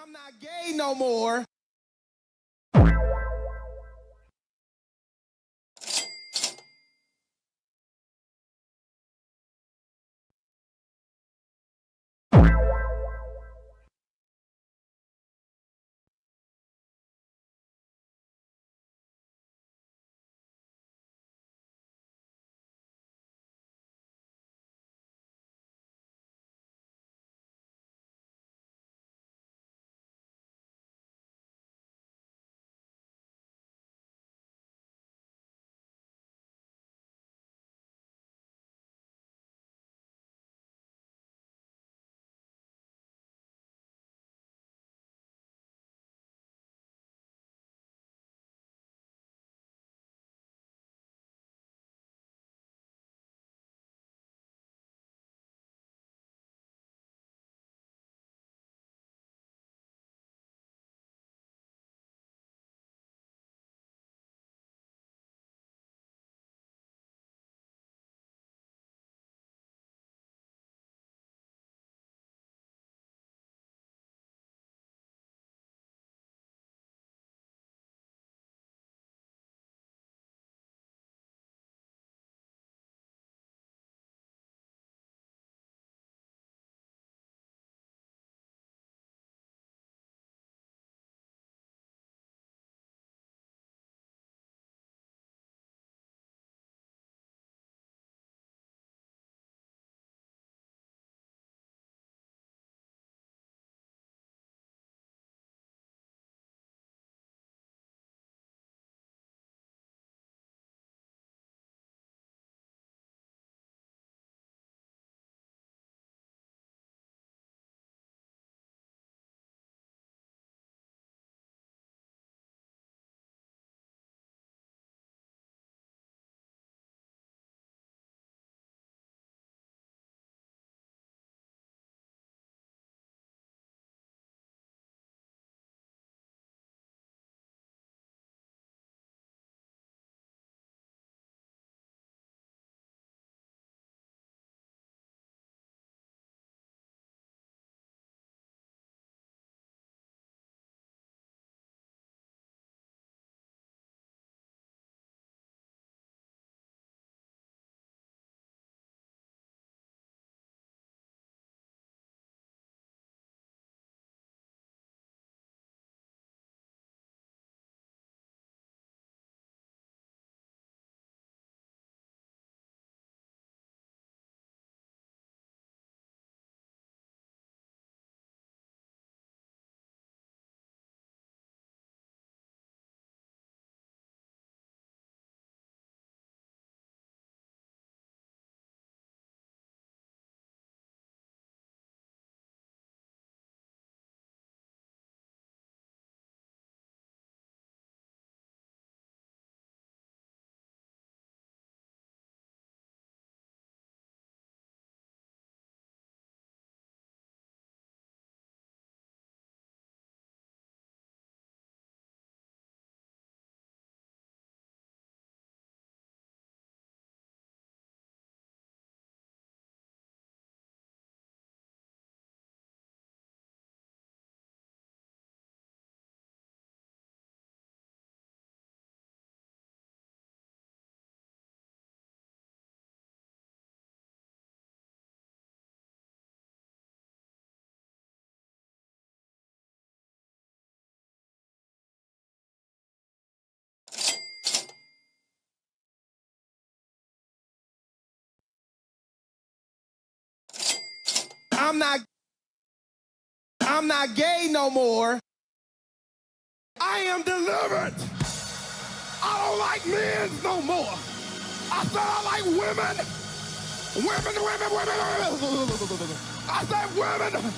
I'm not gay no more. I'm not gay no more. I am delivered. I don't like men no more. I said I like women. Women. I said women.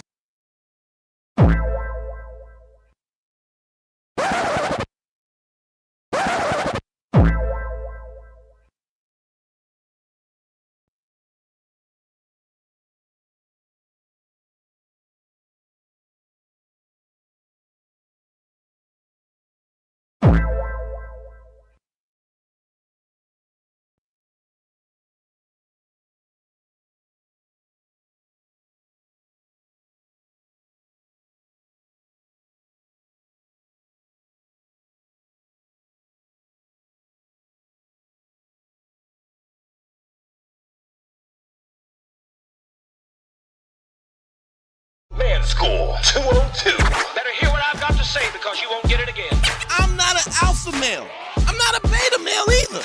Score 202. Better hear what I've got to say because you won't get it again. I'm not an alpha male. I'm not a beta male either.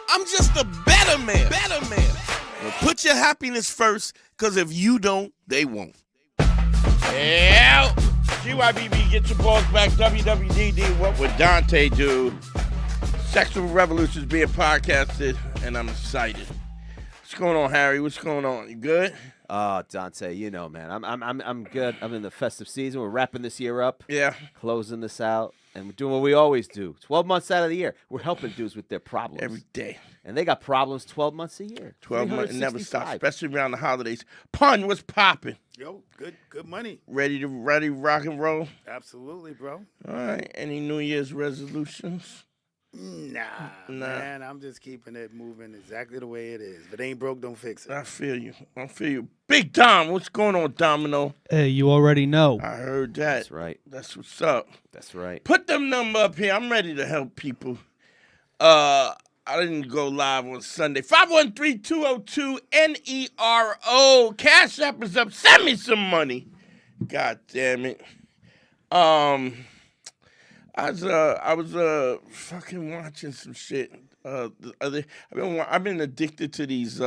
I'm just a better man. Well, put your happiness first, because if you don't, they won't. Yeah. GYBB, get your balls back. WWDD, what would Dante do? Sexual Revolution is being podcasted, and I'm excited. What's going on, Harry? What's going on? You good? Dante, you know, man, I'm good. I'm in the festive season. We're wrapping this year up. Yeah. Closing this out, and we're doing what we always do. 12 months out of the year, we're helping dudes with their problems Every day. and they got problems 12 months a year. 12 months, it never stops, 365. especially around the holidays. Pun, what's popping? Yo, good money. Ready to rock and roll? Absolutely, bro. All right. Any New Year's resolutions? Nah, man. I'm just keeping it moving exactly the way it is. If it ain't broke, don't fix it. I feel you. Big Dom, what's going on, Domino? Hey, you already know. I heard that. That's right. That's what's up. That's right. Put them number up here. I'm ready to help people. I didn't go live on Sunday. 513-202-NERO. Cash App is up. Send me some money. God damn it. I was fucking watching some shit. I've been addicted to these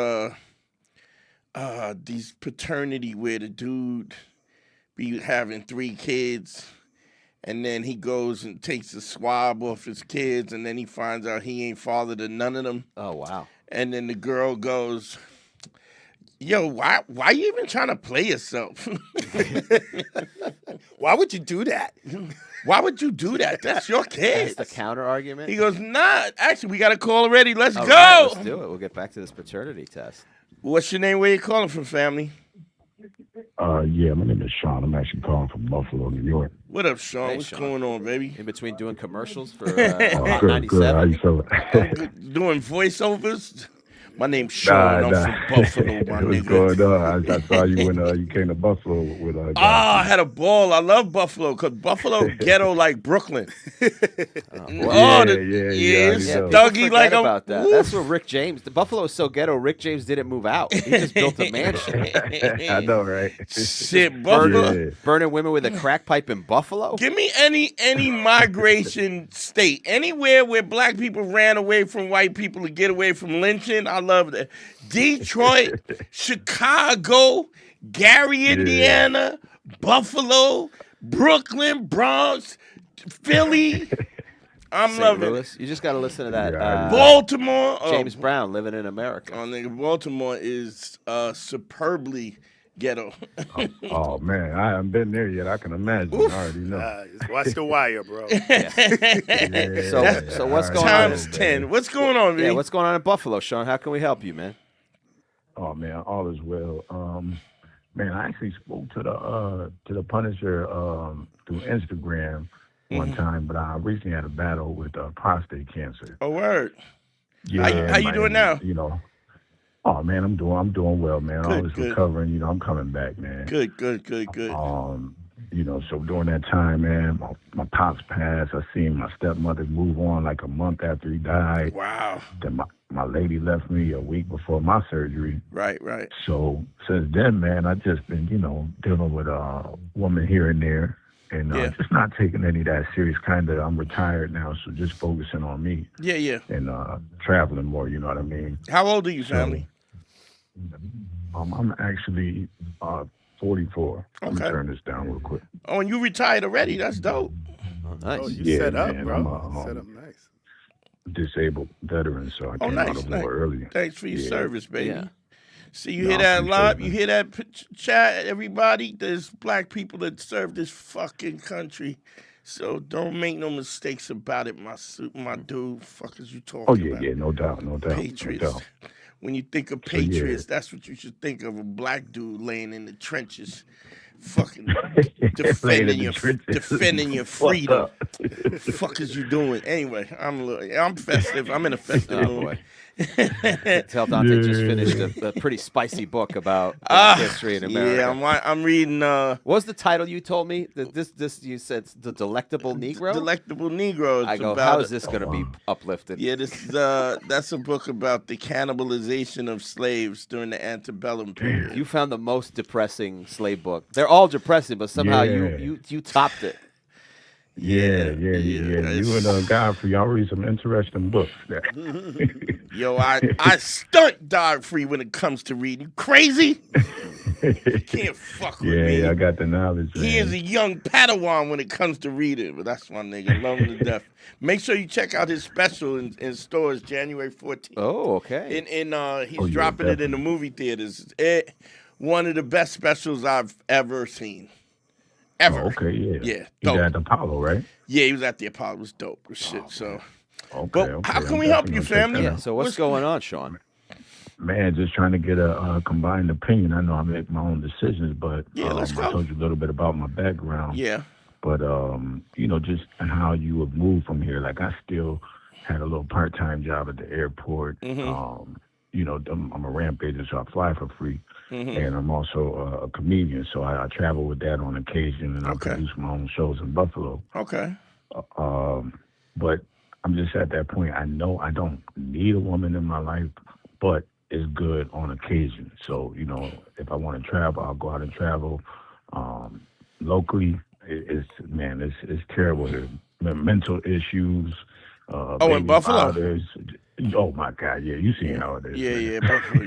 paternity where the dude be having 3 kids, and then he goes and takes the swab off his kids, and then he finds out he ain't father to none of them. Oh, wow. And then the girl goes, "Yo, why you even trying to play yourself? Why would you do that? Why would you do that? That's your kid." That's the counter argument. He goes, "Nah, actually, we got a call already. Let's All go." right, let's do it. We'll get back to this paternity test. What's your name? Where you calling from, family? Yeah, my name is Sean. I'm actually calling from Buffalo, New York. What up, Sean? Hey, What's Sean. going on, baby? In between doing commercials for Good. How 97. you feeling? Doing voiceovers? My name's Sean. I'm from Buffalo, my What's nigga. going on? I saw you when you came to Buffalo with I had a ball. I love Buffalo because Buffalo ghetto like Brooklyn. yeah. It's Yeah, people Dougie forget like about that. woof. That's where Rick James. The Buffalo is so ghetto. Rick James didn't move out. He just built a mansion. I know, right? Shit, Buffalo. Yeah. Burning women with a crack pipe in Buffalo. Give me any migration state, anywhere where black people ran away from white people to get away from lynching. I love that. Detroit, Chicago, Gary, Indiana, Buffalo, Brooklyn, Bronx, Philly. I'm St. loving it. Louis. You just got to listen to that. Baltimore. James Brown, living in America. Oh, nigga, Baltimore is superbly ghetto. Oh man, I haven't been there yet. I can imagine. I already know. Just watch The Wire, bro. So what's going on? Times 10. What's going on, man? Yeah, what's going on in Buffalo, Sean? How can we help you, man? Oh man, all is well. Man, I actually spoke to the Punisher through Instagram one time, but I recently had a battle with prostate cancer. Oh, word. Yeah, How you doing now? You know, oh man, I'm doing well, man. Good, Always good. recovering. You know, I'm coming back, man. Good. You know, so during that time, man, my pops passed. I seen my stepmother move on like a month after he died. Wow. Then my lady left me a week before my surgery. Right. So since then, man, I've just been, you know, dealing with a woman here and there, and just not taking any of that serious. Kind of, I'm retired now, so just focusing on me. Yeah. And traveling more. You know what I mean? How old are you, family? I'm actually 44. Let me Okay. turn this down real quick. Oh, and you retired already. That's dope. Oh, nice. Oh, you Yeah, set up, man, bro. I'm, Set up nice. Disabled veteran, so I came out of war early. Thanks for your service, baby. Yeah. See, you No, hear I that appreciate live? it, You man. hear that chat, everybody? There's black people that serve this fucking country. So don't make no mistakes about it, my dude. Fuck is you talking Oh yeah, about? no doubt. Patriots. No doubt. When you think of So, yeah. patriots, that's what you should think of, a black dude laying in the trenches, fucking Laying in the trenches. defending your freedom. Fuck is you doing? Anyway, I'm festive. I'm in a festive Oh, mood. boy. Tell Dante just finished a pretty spicy book about history in America. Yeah, I'm reading What was the title you told me? This you said The Delectable Negro? Delectable Negroes. I go, about how is this going to be uplifted? Yeah, this that's a book about the cannibalization of slaves during the antebellum period. You found the most depressing slave book. There all depressing, but somehow Yeah. you topped it. Yeah. You and Godfrey, y'all read some interesting books there. Yo, I stunt Godfrey when it comes to reading. You crazy? Can't fuck with me. Yeah, I got the knowledge, man. He is a young Padawan when it comes to reading, but that's my nigga. Love him to death. Make sure you check out his special in stores January 14th. Oh, okay. He's dropping it in the movie theaters. One of the best specials I've ever seen. Ever. Oh, okay, yeah. Yeah. He was at the Apollo, right? Yeah, he was at the Apollo. It was dope as shit. So, Okay. how can we help you, family? Yeah. So what's going on, Sean? Man, just trying to get a combined opinion. I know I make my own decisions, but let's go. I told you a little bit about my background. Yeah. But, just how you would move from here. Like, I still had a little part-time job at the airport. Mm-hmm. I'm a ramp agent, so I fly for free. Mm-hmm. And I'm also a comedian, so I travel with that on occasion, and I produce my own shows in Buffalo. Okay. But I'm just at that point. I know I don't need a woman in my life, but it's good on occasion. So, if I want to travel, I'll go out and travel. Locally, it's terrible here. Mental issues. In Buffalo? Fathers. Oh, my God, yeah. You seen how it is. Yeah, Buffalo,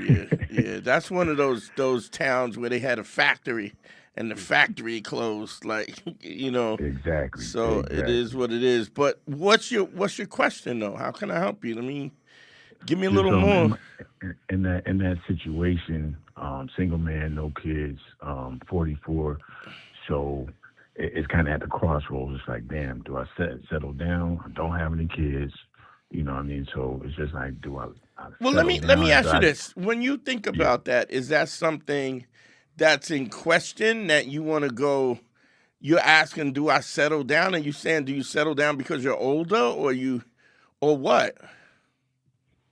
yeah. That's one of those towns where they had a factory, and the factory closed, Exactly. So it is what it is. But what's your question, though? How can I help you? I mean, give me a little more. In that situation, single man, no kids, 44. So it's kind of at the crossroads. It's like, damn, do I settle down? I don't have any kids. You know what I mean? So it's just like, do I well, let me ask you this. When you think about that, is that something that's in question that you want to go, you're asking, do I settle down? And you saying, do you settle down because you're older or what?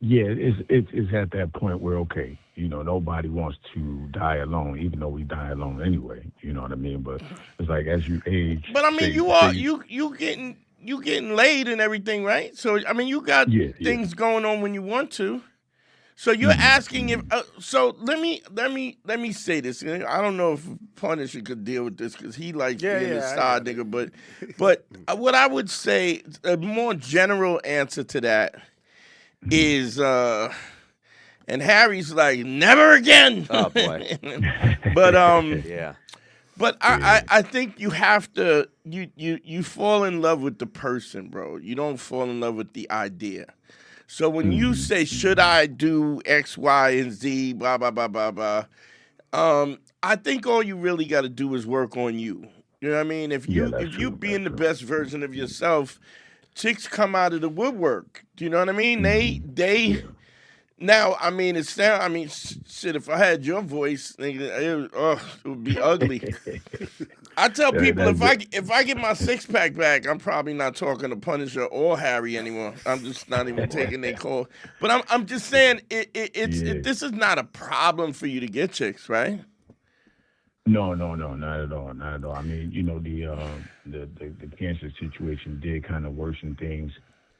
Yeah, it's at that point where, okay, nobody wants to die alone, even though we die alone anyway. You know what I mean? But it's like as you age. But I mean, you getting laid and everything, right? So I mean, you got things going on when you want to. So you're asking if. So let me say this. I don't know if Punisher could deal with this because he likes being a side nigga. But what I would say, a more general answer to that is, and Harry's like, never again. Oh boy. But yeah. But I think you have to you fall in love with the person, bro. You don't fall in love with the idea. So when you say, should I do X, Y, and Z, blah, blah, blah, blah, blah, I think all you really got to do is work on you. You know what I mean? If you being the best version of yourself, chicks come out of the woodwork. Do you know what I mean? They now, I mean, shit, if I had your voice, it would be ugly. I tell people if I get my six-pack back, I'm probably not talking to Punisher or Harry anymore. I'm just not even taking their call. But I'm just saying, this is not a problem for you to get chicks, right? No, not at all, not at all. I mean, the cancer situation did kind of worsen things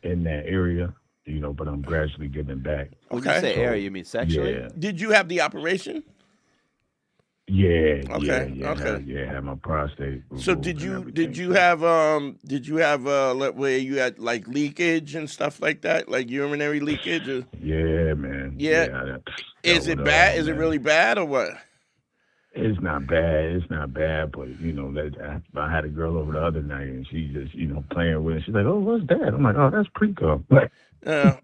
in that area. But I'm gradually giving back. When you say area, you mean sexually? Yeah. Did you have the operation? Yeah. Okay. Yeah, I had my prostate. So did you have where you had like leakage and stuff like that, like urinary leakage? Or? Yeah, man. Yeah. Is it bad? Is it really bad or what? It's not bad, but I had a girl over the other night and she just, playing with it. She's like, "Oh, what's that?" I'm like, "Oh, that's pre-cum." Yeah.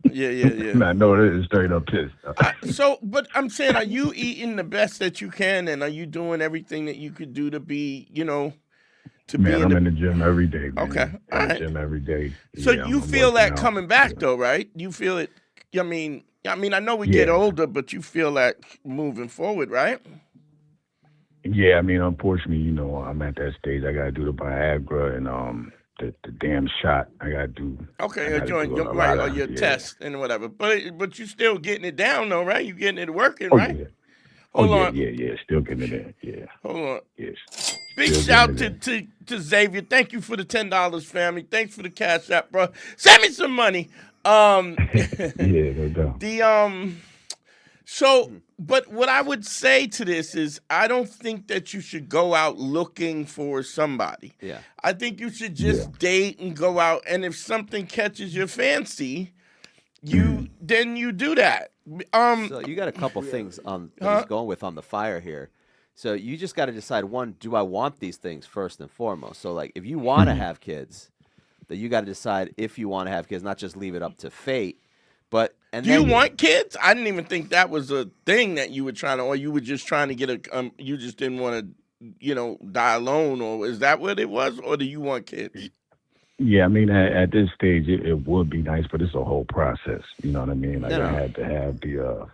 I know it is straight up piss. But I'm saying, are you eating the best that you can, and are you doing everything that you could do to be, I'm in the gym every day, man. Okay, all right. Gym every day. So you feel that coming back, though, right? You feel it. I mean, I know we get older, but you feel that moving forward, right? Yeah, I mean, unfortunately, I'm at that stage. I gotta do the Viagra and the damn shot. I gotta do. Okay, your test and whatever. But you still getting it down though, right? You getting it working, right? Yeah. Hold on. Yeah. Still getting it in. Yeah. Hold on. Yes. Big shout to Xavier. Thank you for the $10, family. Thanks for the cash app, bro. Send me some money. Yeah, no doubt. So, but what I would say to this is, I don't think that you should go out looking for somebody. Yeah. I think you should just date and go out, and if something catches your fancy, then you do that. So you got a couple things that he's going with on the fire here. So you just got to decide, one, do I want these things first and foremost? So like if you want to have kids, that you got to decide if you want to have kids, not just leave it up to fate. But do you want kids? I didn't even think that was a thing that you were trying to, or you were just trying to get you just didn't want to, die alone, or is that what it was, or do you want kids? Yeah, I mean, at this stage, it would be nice, but it's a whole process. You know what I mean? Like I had to have the.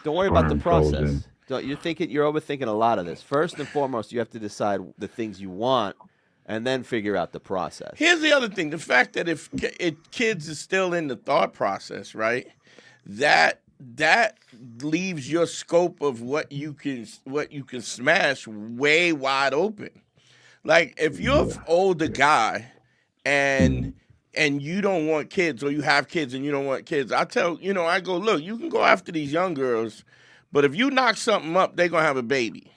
Don't worry about the sperm process. frozen. You're overthinking a lot of this. First and foremost, you have to decide the things you want, and then figure out the process. Here's the other thing: the fact that if kids is still in the thought process, right? That leaves your scope of what you can smash way wide open. Like if you're an older guy and you don't want kids, or you have kids and you don't want kids, I go, look, you can go after these young girls, but if you knock something up, they're gonna have a baby.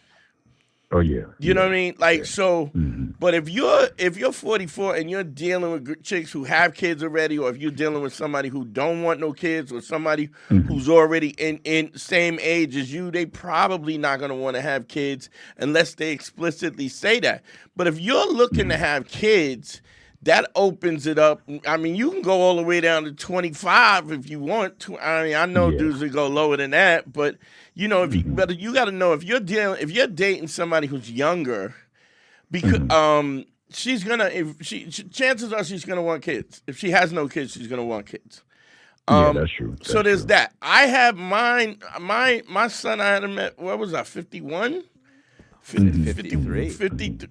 Oh yeah. You know what I mean? Like so. But if you're 44 and you're dealing with chicks who have kids already, or if you're dealing with somebody who don't want no kids, or somebody who's already in same age as you, they probably not gonna want to have kids unless they explicitly say that. But if you're looking to have kids, that opens it up. I mean, you can go all the way down to 25 if you want to. I mean, I know dudes that go lower than that, but but you got to know if you're dating somebody who's younger, because chances are she's gonna want kids. If she has no kids, she's gonna want kids. Yeah, that's true. So there's that. I have mine. My son, I had him at, what was I, 51? 53. 53.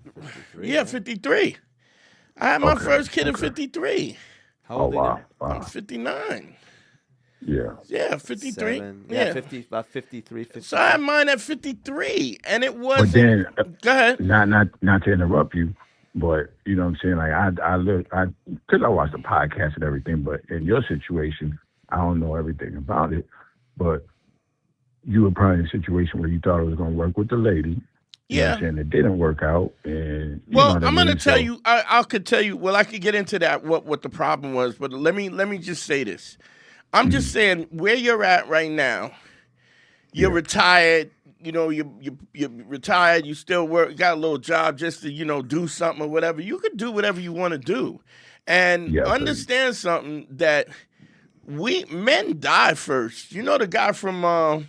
Yeah, 53. I had my first kid at 53. How old are you now? I'm 59. Yeah. Yeah, 53. About 53, 54. So I had mine at 53, and it was. But then, go ahead. Not to interrupt you, but you know what I'm saying? Like because I watched the podcast and everything, but in your situation, I don't know everything about it, but you were probably in a situation where you thought it was going to work with the lady. You know what I'm saying? It didn't work out. And I'm going to tell you, I could tell you, well, I could get into that, what the problem was, but let me just say this. I'm just saying, where you're at right now, you're retired, you're retired, you still work, got a little job just to, do something or whatever. You could do whatever you want to do. And understand something, that men die first. You know the guy from...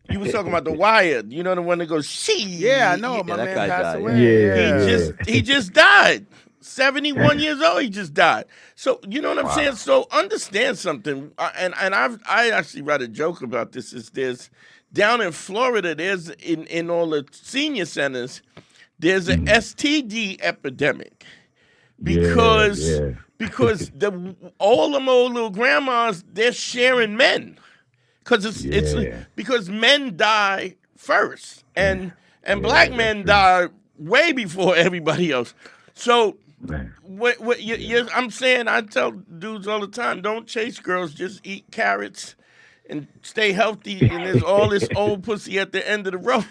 you was talking about The Wire. You know the one that goes, "She." Yeah, I know. My man passed away. Yeah. He just died. 71 years old. He just died. So you know what I'm saying. So understand something. And I actually write a joke about this. Is there's down in Florida, there's in all the senior centers, there's an STD epidemic because all them old little grandmas, they're sharing men. Because it's because men die first, and black men die way before everybody else. So I'm saying, I tell dudes all the time, don't chase girls, just eat carrots and stay healthy. And there's all this old pussy at the end of the road.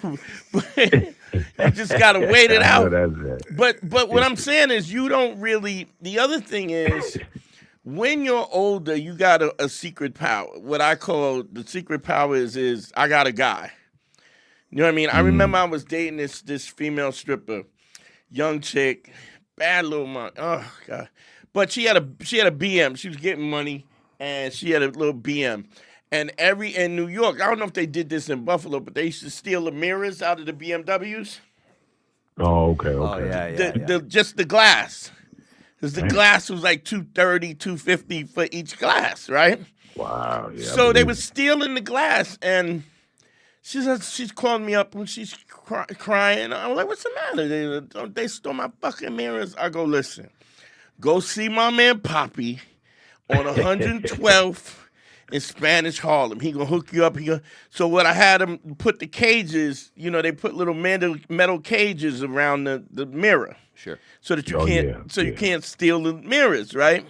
You just gotta wait it out. But what I'm saying is, you don't really. The other thing is, when you're older, you got a secret power. What I call the secret power is I got a guy. You know what I mean? I remember I was dating this female stripper, young chick, bad little money. Oh God! But she had a BM. She was getting money, and she had a little BM. And in New York, I don't know if they did this in Buffalo, but they used to steal the mirrors out of the BMWs. Oh, okay. Oh, yeah. Just the glass. Because the glass was like $230, $250 for each glass, right? Wow. Yeah, so they were stealing the glass, and she's calling me up and she's crying. I'm like, what's the matter? They stole my fucking mirrors. I go, listen, go see my man Poppy on 112th in Spanish Harlem. He gonna hook you up. So what I had him put the cages, they put little metal cages around the mirror. Sure. So that you can't steal the mirrors, right?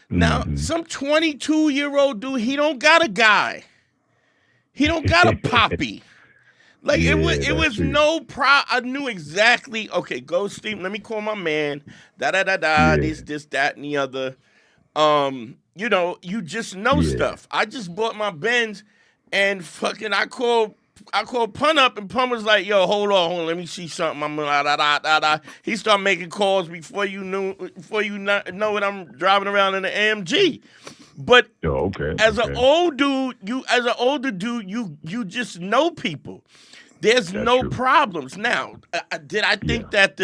Now, some 22-year-old dude, he don't got a guy. He don't got a poppy. Like Yeah, it was that's true. no I knew exactly. Okay, go Steve. Let me call my man. Yeah, This, that, and the other. You just know yeah. stuff. I just bought my Benz, and fucking I called Pun up, and Pun was like, "Yo, hold on, let me see something." I'm da. He started making calls before you know it. I'm driving around in an AMG. But Oh, okay. as an Okay. older dude, you just know people. There's That's no true. problems. Now, did I think that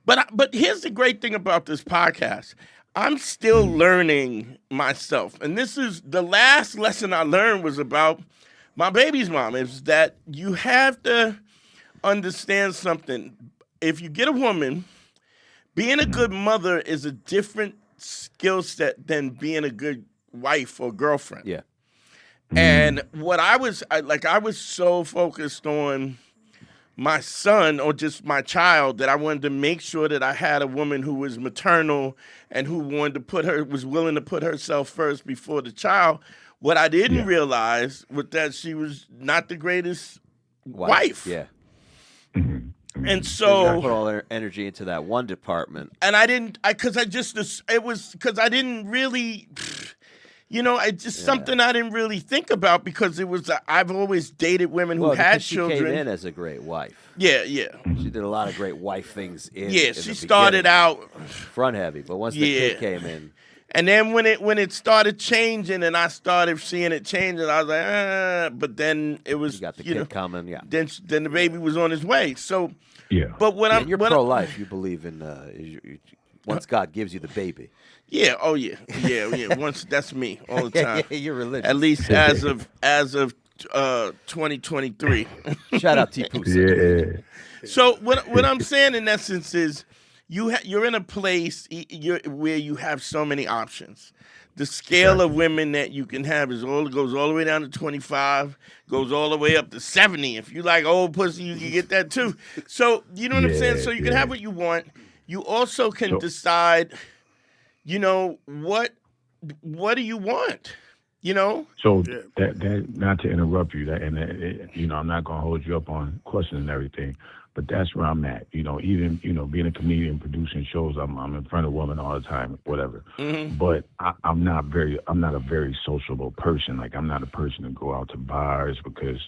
but here's the great thing about this podcast. I'm still learning myself. And this is the last lesson I learned was about my baby's mom, is that you have to understand something. If you get a woman, being a good mother is a different skill set than being a good wife or girlfriend. Yeah. And what I was so focused on my son or just my child that I wanted to make sure that I had a woman who was maternal and who was willing to put herself first before the child. What I didn't realize was that she was not the greatest wife. Yeah. And She so put all their energy into that one department. and I didn't, because I didn't really, it's just something I didn't really think about because it was, I've always dated women who had children. She came in as a great wife. Yeah. She did a lot of great wife things in Yeah, in she the started beginning. out, Front heavy, but once the kid came in, and then when it started changing and I started seeing it changing, I was like, but then it was, you got the kid coming. Yeah. then the baby was on his way. So, Yeah. but when You're pro-life. You believe in once God gives you the baby. Yeah, oh yeah. Once that's me all the time. You're religious. At least as of 2023. Shout out T Pusa. Yeah. So what I'm saying in essence is you're in a place where you have so many options. The scale of women that you can have goes all the way down to 25, goes all the way up to 70. If you like old pussy, you can get that too. So you know what I'm saying? So you can have what you want. You also can decide, what do you want? So that not to interrupt you, I'm not gonna hold you up on questions and everything, but that's where I'm at. Even being a comedian, producing shows, I'm in front of women all the time, whatever. Mm-hmm. But I'm not a very sociable person. Like I'm not a person to go out to bars because.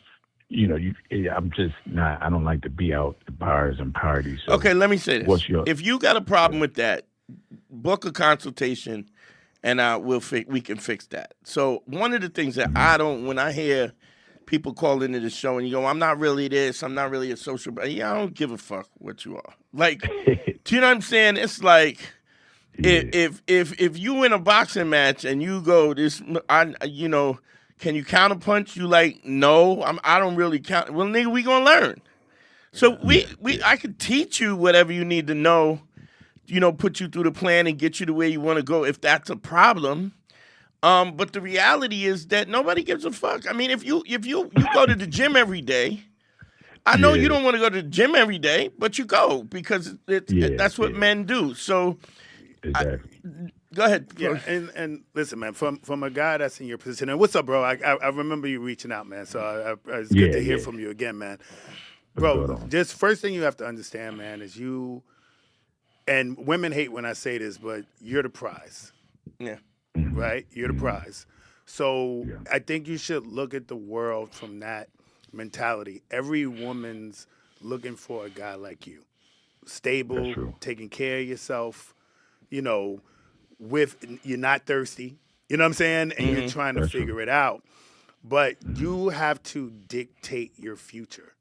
I'm just not. I don't like to be out at bars and parties. So Okay, let me say this. If you got a problem with that, book a consultation, and we can fix that. So one of the things that when I hear people call into the show and you go, I'm not really this, I'm not really a social, I don't give a fuck what you are. Like, do you know what I'm saying? It's like if you in a boxing match and you go can you counterpunch? You like, no, I don't really count. Well, nigga, we gonna learn. So I could teach you whatever you need to know, put you through the plan and get you to where you want to go if that's a problem. But the reality is that nobody gives a fuck. I mean, if you go to the gym every day, I know you don't want to go to the gym every day, but you go because that's what men do. So exactly. Go ahead. Yeah, and listen, man, from a guy that's in your position, and what's up, bro? I remember you reaching out, man. So it's good to hear from you again, man. Bro, just first thing you have to understand, man, is you, and women hate when I say this, but you're the prize. Yeah. Right? You're the prize. So I think you should look at the world from that mentality. Every woman's looking for a guy like you. Stable, taking care of yourself, you're not thirsty, you know what I'm saying? And you're trying to figure it out. But you have to dictate your future,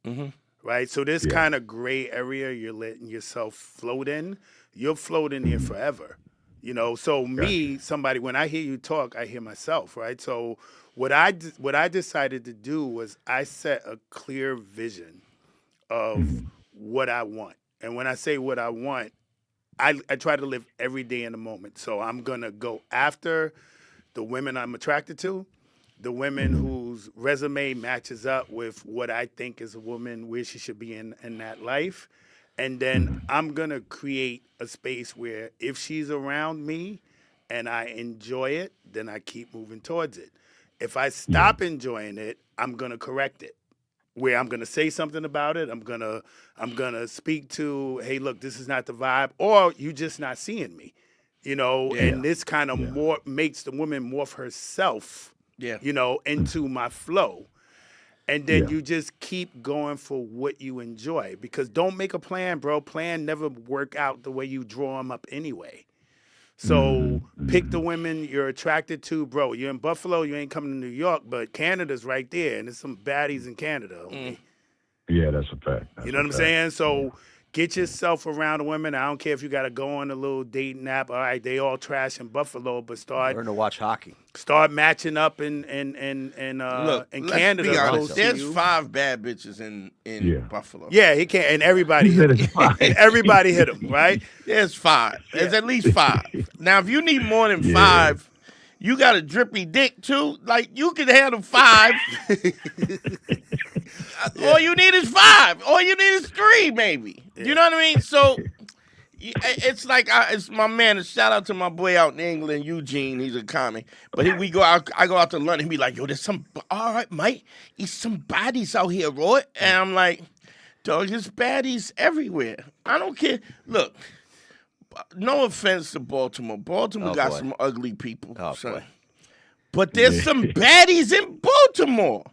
right? So this kind of gray area you're letting yourself float in, you'll float in there forever, So somebody, when I hear you talk, I hear myself, right? So what I decided to do was I set a clear vision of what I want. And when I say what I want, I try to live every day in the moment. So I'm going to go after the women I'm attracted to, the women whose resume matches up with what I think is a woman, where she should be in that life. And then I'm going to create a space where if she's around me and I enjoy it, then I keep moving towards it. If I stop enjoying it, I'm gonna correct it. Where I'm gonna say something about it. I'm gonna speak to, hey, look, this is not the vibe, or you just not seeing me. And this kind of more makes the woman morph herself, into my flow. And then you just keep going for what you enjoy. Because don't make a plan, bro. Plan never work out the way you draw them up anyway. So pick the women you're attracted to, bro. You're in Buffalo, you ain't coming to New York, but Canada's right there, and there's some baddies in Canada. Yeah, that's a fact. You know what I'm saying? So get yourself around the women. I don't care if you got to go on a little dating app. All right, they all trash in Buffalo, but Learn to watch hockey. Start matching up in Look, in let's Canada. be honest. There's you. 5 bad bitches in Buffalo. Yeah, he can't, and everybody hit him. Everybody hit him, right? There's 5. There's at least 5. Now, if you need more than 5, you got a drippy dick too. Like you can handle 5. All you need is 5. All you need is 3, maybe. You know what I mean? So it's like it's my man. A shout out to my boy out in England, Eugene. He's a comic. But we go out. I go out to London. He be like, "Yo, there's some. All right, Mike. There's some baddies out here, Roy." And I'm like, "Dog, there's baddies everywhere. I don't care. Look, no offense to Baltimore. Baltimore got some ugly people. Boy. But there's some baddies in Baltimore.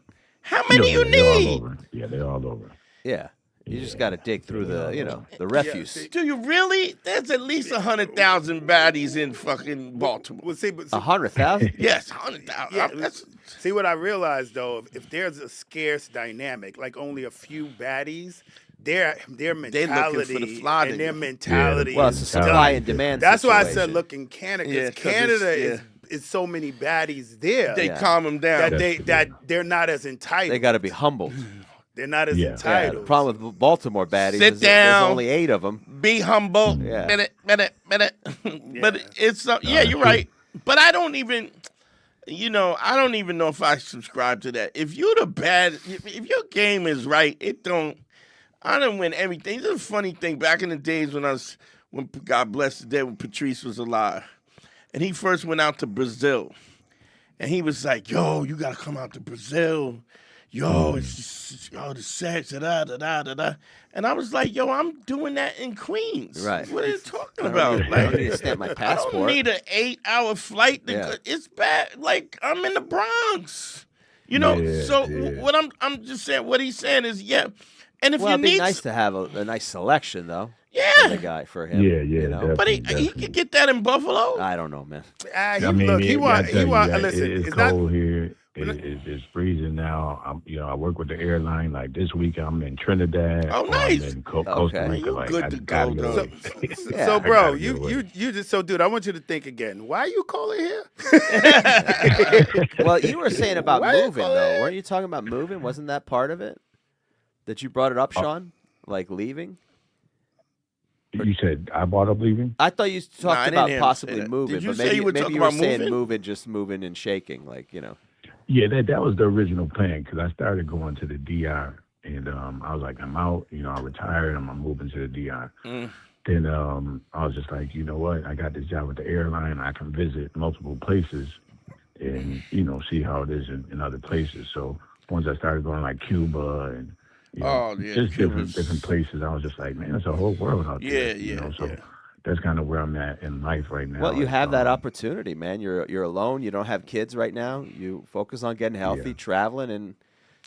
How many you need? They're all over. Yeah. You just got to dig through the refuse. Do you really? There's at least 100,000 baddies in fucking Baltimore. Well, see, 100,000? Yes, 100,000. Yeah, see what I realized though, if there's a scarce dynamic, like only a few baddies, their mentality for the fly and their mentality. Well, it's a supply and demand. That's why I situation. said look in Canada. Yeah, Canada is so many baddies there. They calm them down. That they're not as entitled. They got to be humbled. They're not as Yeah, entitled. the problem with Baltimore baddies Sit is down. there's only 8 of them. Be humble. Yeah. Minute. But it's you're right. But I don't even know if I subscribe to that. If you're if your game is right, I don't win everything. It's a funny thing. Back in the days when God bless the day when Patrice was alive, and he first went out to Brazil, and he was like, "Yo, you gotta come out to Brazil. Yo, it's just, the sex, da. And I was like, yo, I'm doing that in Queens. Right. What are you talking about? I don't need to stamp my passport. I don't need an 8-hour flight. It's bad. Like, I'm in the Bronx. What I'm just saying, what he's saying is, And if well, you it'd be nice to have a nice selection, though. Yeah. The guy for him. But he could get that in Buffalo. I don't know, man. He want. Listen, it's cold here. It's freezing now. I work with the airline. Like this week, I'm in Trinidad. Oh, nice. I'm in Costa Rica. You good to go, though. So, bro, you just dude. I want you to think again. Why are you calling here? Well, you were saying about moving, though. Weren't you talking about moving? Wasn't that part of it? That you brought it up, Sean? Like leaving? You said I brought up leaving? I thought you talked about possibly moving. Did you but say maybe, you were maybe talking you were about saying moving? Just moving and shaking, Yeah, that was the original plan because I started going to the DR and I was like, I'm out. I retired. I'm moving to the DR. Then I was just like, you know what? I got this job with the airline. I can visit multiple places and see how it is in other places. So once I started going like Cuba and just different places, I was just like, man, there's a whole world out there. So that's kind of where I'm at in life right now. Well, you have that opportunity, man. You're alone. You don't have kids right now. You focus on getting healthy, traveling,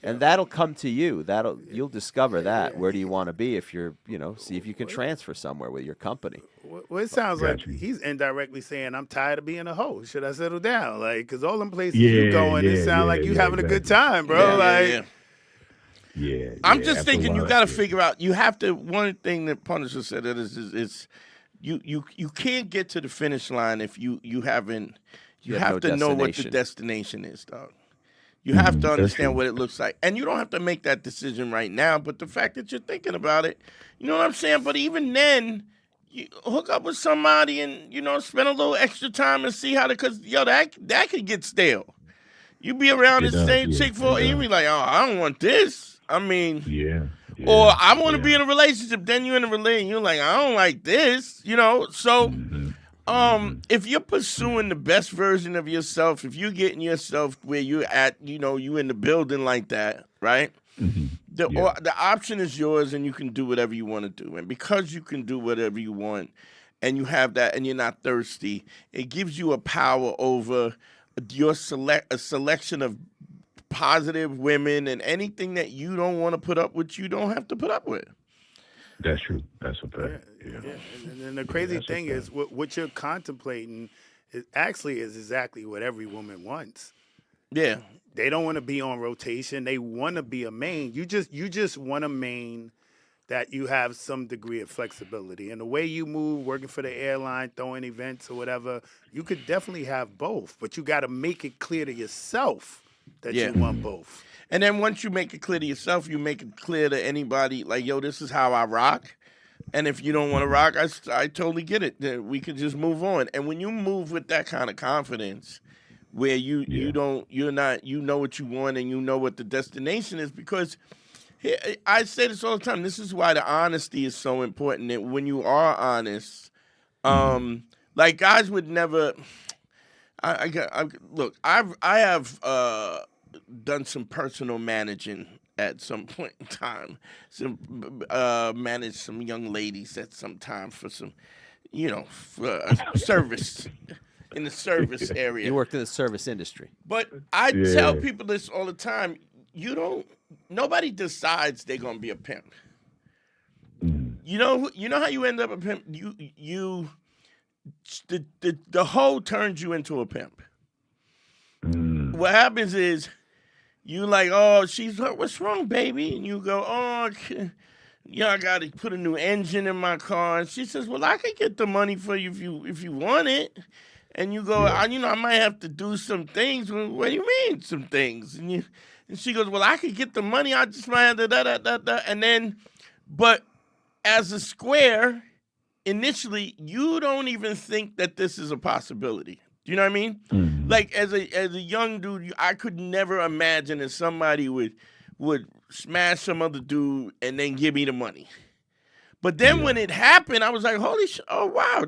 and that'll come to you. You'll discover that. Where do you want to be if you're, see if you can transfer somewhere with your company. Well, it sounds like he's indirectly saying, I'm tired of being a hoe. Should I settle down? Like, because all them places you going, it sounds like you having a good time, bro. I'm just thinking you got to figure out. You have to. One thing that Punisher said is you can't get to the finish line if you haven't. You have to know what the destination is, dog. You have to understand what it looks like, and you don't have to make that decision right now. But the fact that you're thinking about it, you know what I'm saying. But even then, you hook up with somebody and spend a little extra time and see how because that could get stale. You be around the same chick and you be like, oh, I don't want this. I mean, or I want to be in a relationship. Then you're in a relationship. You're like, I don't like this, So If you're pursuing the best version of yourself, if you're getting yourself where you're at, you in the building like that, right? The option is yours, and you can do whatever you want to do. And because you can do whatever you want, and you have that, and you're not thirsty, it gives you a power over a selection of positive women, and anything that you don't want to put up with, you don't have to put up with. That's true. That's a fact. Yeah. And the crazy thing is, what you're contemplating is exactly what every woman wants. Yeah. They don't want to be on rotation. They want to be a main. You just want a main that you have some degree of flexibility. And the way you move, working for the airline, throwing events or whatever, you could definitely have both. But you got to make it clear to yourself that you want both. And then once you make it clear to yourself, you make it clear to anybody, like, yo, this is how I rock. And if you don't want to rock, I totally get it. We could just move on. And when you move with that kind of confidence, where you know what you want and you know what the destination is, because I say this all the time. This is why the honesty is so important. That when you are honest, like guys would never. Look, I have done some personal managing at some point in time. Managed some young ladies at some time for some, for service. In the service area. You worked in the service industry. But I tell people this all the time. Nobody decides they're gonna be a pimp. You know how you end up a pimp? The hoe turns you into a pimp. What happens is you like, oh, what's wrong, baby? And you go, oh, I got to put a new engine in my car. And she says, well, I can get the money for you if you want it. And you go, I might have to do some things. Well, what do you mean, some things? And she goes, well, I could get the money. I just might have to da. And then, but as a square, initially, you don't even think that this is a possibility. Do you know what I mean? Mm-hmm. Like, as a young dude, I could never imagine that somebody would smash some other dude and then give me the money. But then when it happened, I was like, holy shit, oh, wow.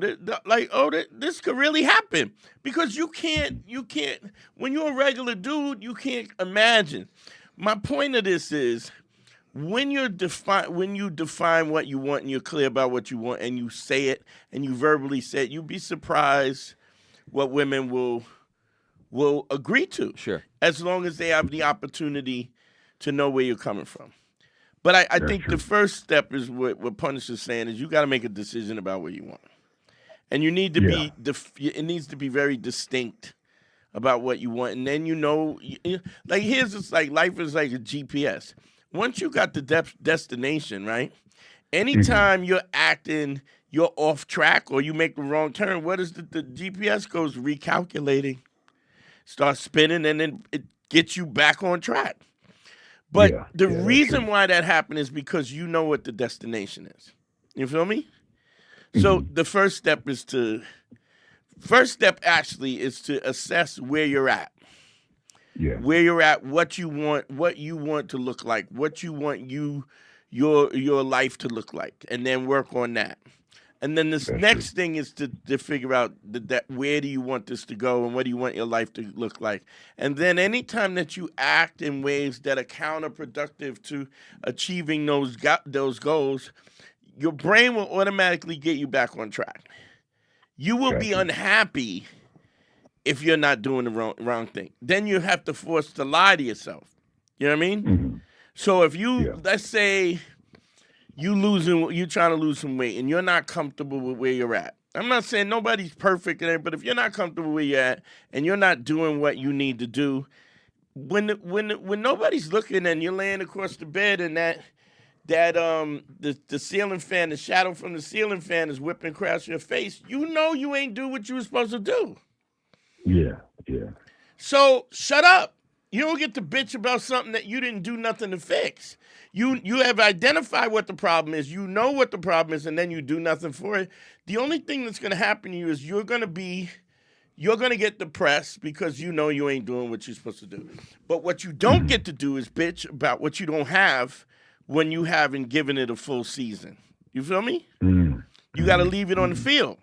This could really happen. Because you can't, when you're a regular dude, you can't imagine. My point of this is, when you define what you want and you're clear about what you want and you say it and you verbally say it, you'd be surprised what women will agree to. Sure. As long as they have the opportunity to know where you're coming from. But I think the first step is what Punish is saying is you got to make a decision about what you want. And you need to it needs to be very distinct about what you want. And then like life is like a GPS. Once you got the destination, right? Anytime you're acting, you're off track or you make the wrong turn, what is the GPS goes recalculating, starts spinning, and then it gets you back on track. But the reason why that happened is because you know what the destination is. You feel me? Mm-hmm. So the first step actually is to assess where you're at. Yeah. Where you're at, what you want to look like, what you want your life to look like, and then work on that. And then this next thing is to figure out that where do you want this to go and what do you want your life to look like. And then anytime that you act in ways that are counterproductive to achieving those goals, your brain will automatically get you back on track. You will be unhappy if you're not doing the wrong thing. Then you have to force to lie to yourself. You know what I mean? Mm-hmm. So if let's say you're trying to lose some weight and you're not comfortable with where you're at. I'm not saying nobody's perfect in it, but if you're not comfortable where you're at and you're not doing what you need to do, when nobody's looking and you're laying across the bed and the ceiling fan, the shadow from the ceiling fan is whipping across your face, you ain't do what you were supposed to do. Yeah. So shut up. You don't get to bitch about something that you didn't do nothing to fix. You have identified what the problem is. You know what the problem is, and then you do nothing for it. The only thing that's going to happen to you is you're going to get depressed because you know you ain't doing what you're supposed to do. But what you don't get to do is bitch about what you don't have when you haven't given it a full season. You feel me? You got to leave it on the field.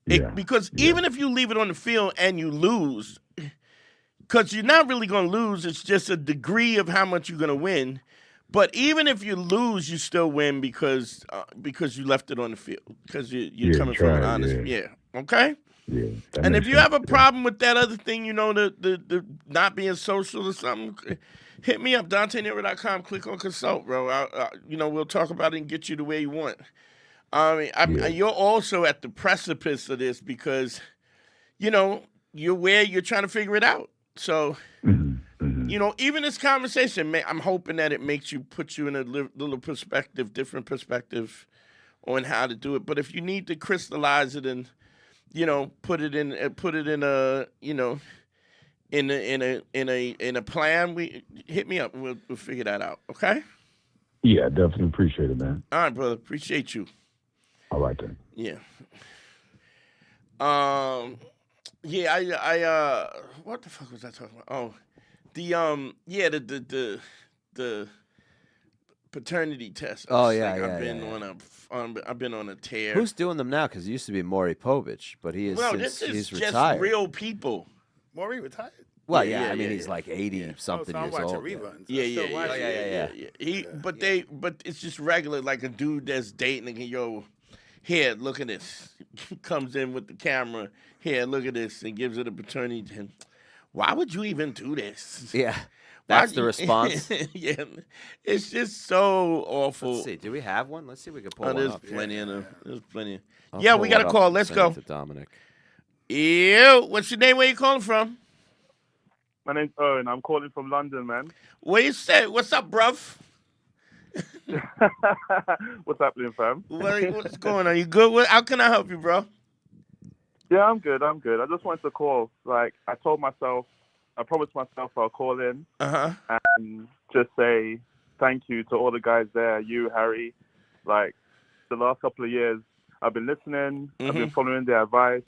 Because even if you leave it on the field and you lose, because you're not really going to lose, it's just a degree of how much you're going to win. But even if you lose, you still win because you left it on the field, because you're coming from an honest, okay? Yeah. And if you have a problem with that other thing, the not being social or something, hit me up, DanteandHarry.com. Click on consult, bro. We'll talk about it and get you the way you want. You're also at the precipice of this because, you're where you're trying to figure it out. So, even this conversation, I'm hoping that it puts you in a little perspective, different perspective on how to do it. But if you need to crystallize it and, put it in a, in a plan, hit me up and we'll figure that out. Okay? Yeah, definitely appreciate it, man. All right, brother. Appreciate you. All right then. Yeah. I what the fuck was I talking about? Oh, the paternity test. Oh, I've been on a tear. Who's doing them now? Because it used to be Maury Povich, but he's he's retired. Just real people. Maury retired. Well, he's like 80 something years old. Reruns. Yeah. But it's just regular, like a dude that's dating and here, look at this. Comes in with the camera. Here, look at this, and gives it a paternity test. Why would you even do this? Yeah, that's the response. Yeah, it's just so awful. Let's see. Do we have one? Let's see if we can pull one up. There's plenty. Yeah, we got a call. Let's go. To Dominic. Ew. What's your name? Where you calling from? My name's Owen. I'm calling from London, man. Where you say? What's up, bruv? What's happening, fam? What's going on? You good? How can I help you, bro? Yeah, I'm good. I just wanted to call. Like, I promised myself I'll call in and just say thank you to all the guys there, you, Harry. Like, the last couple of years, I've been listening. I've been following their advice.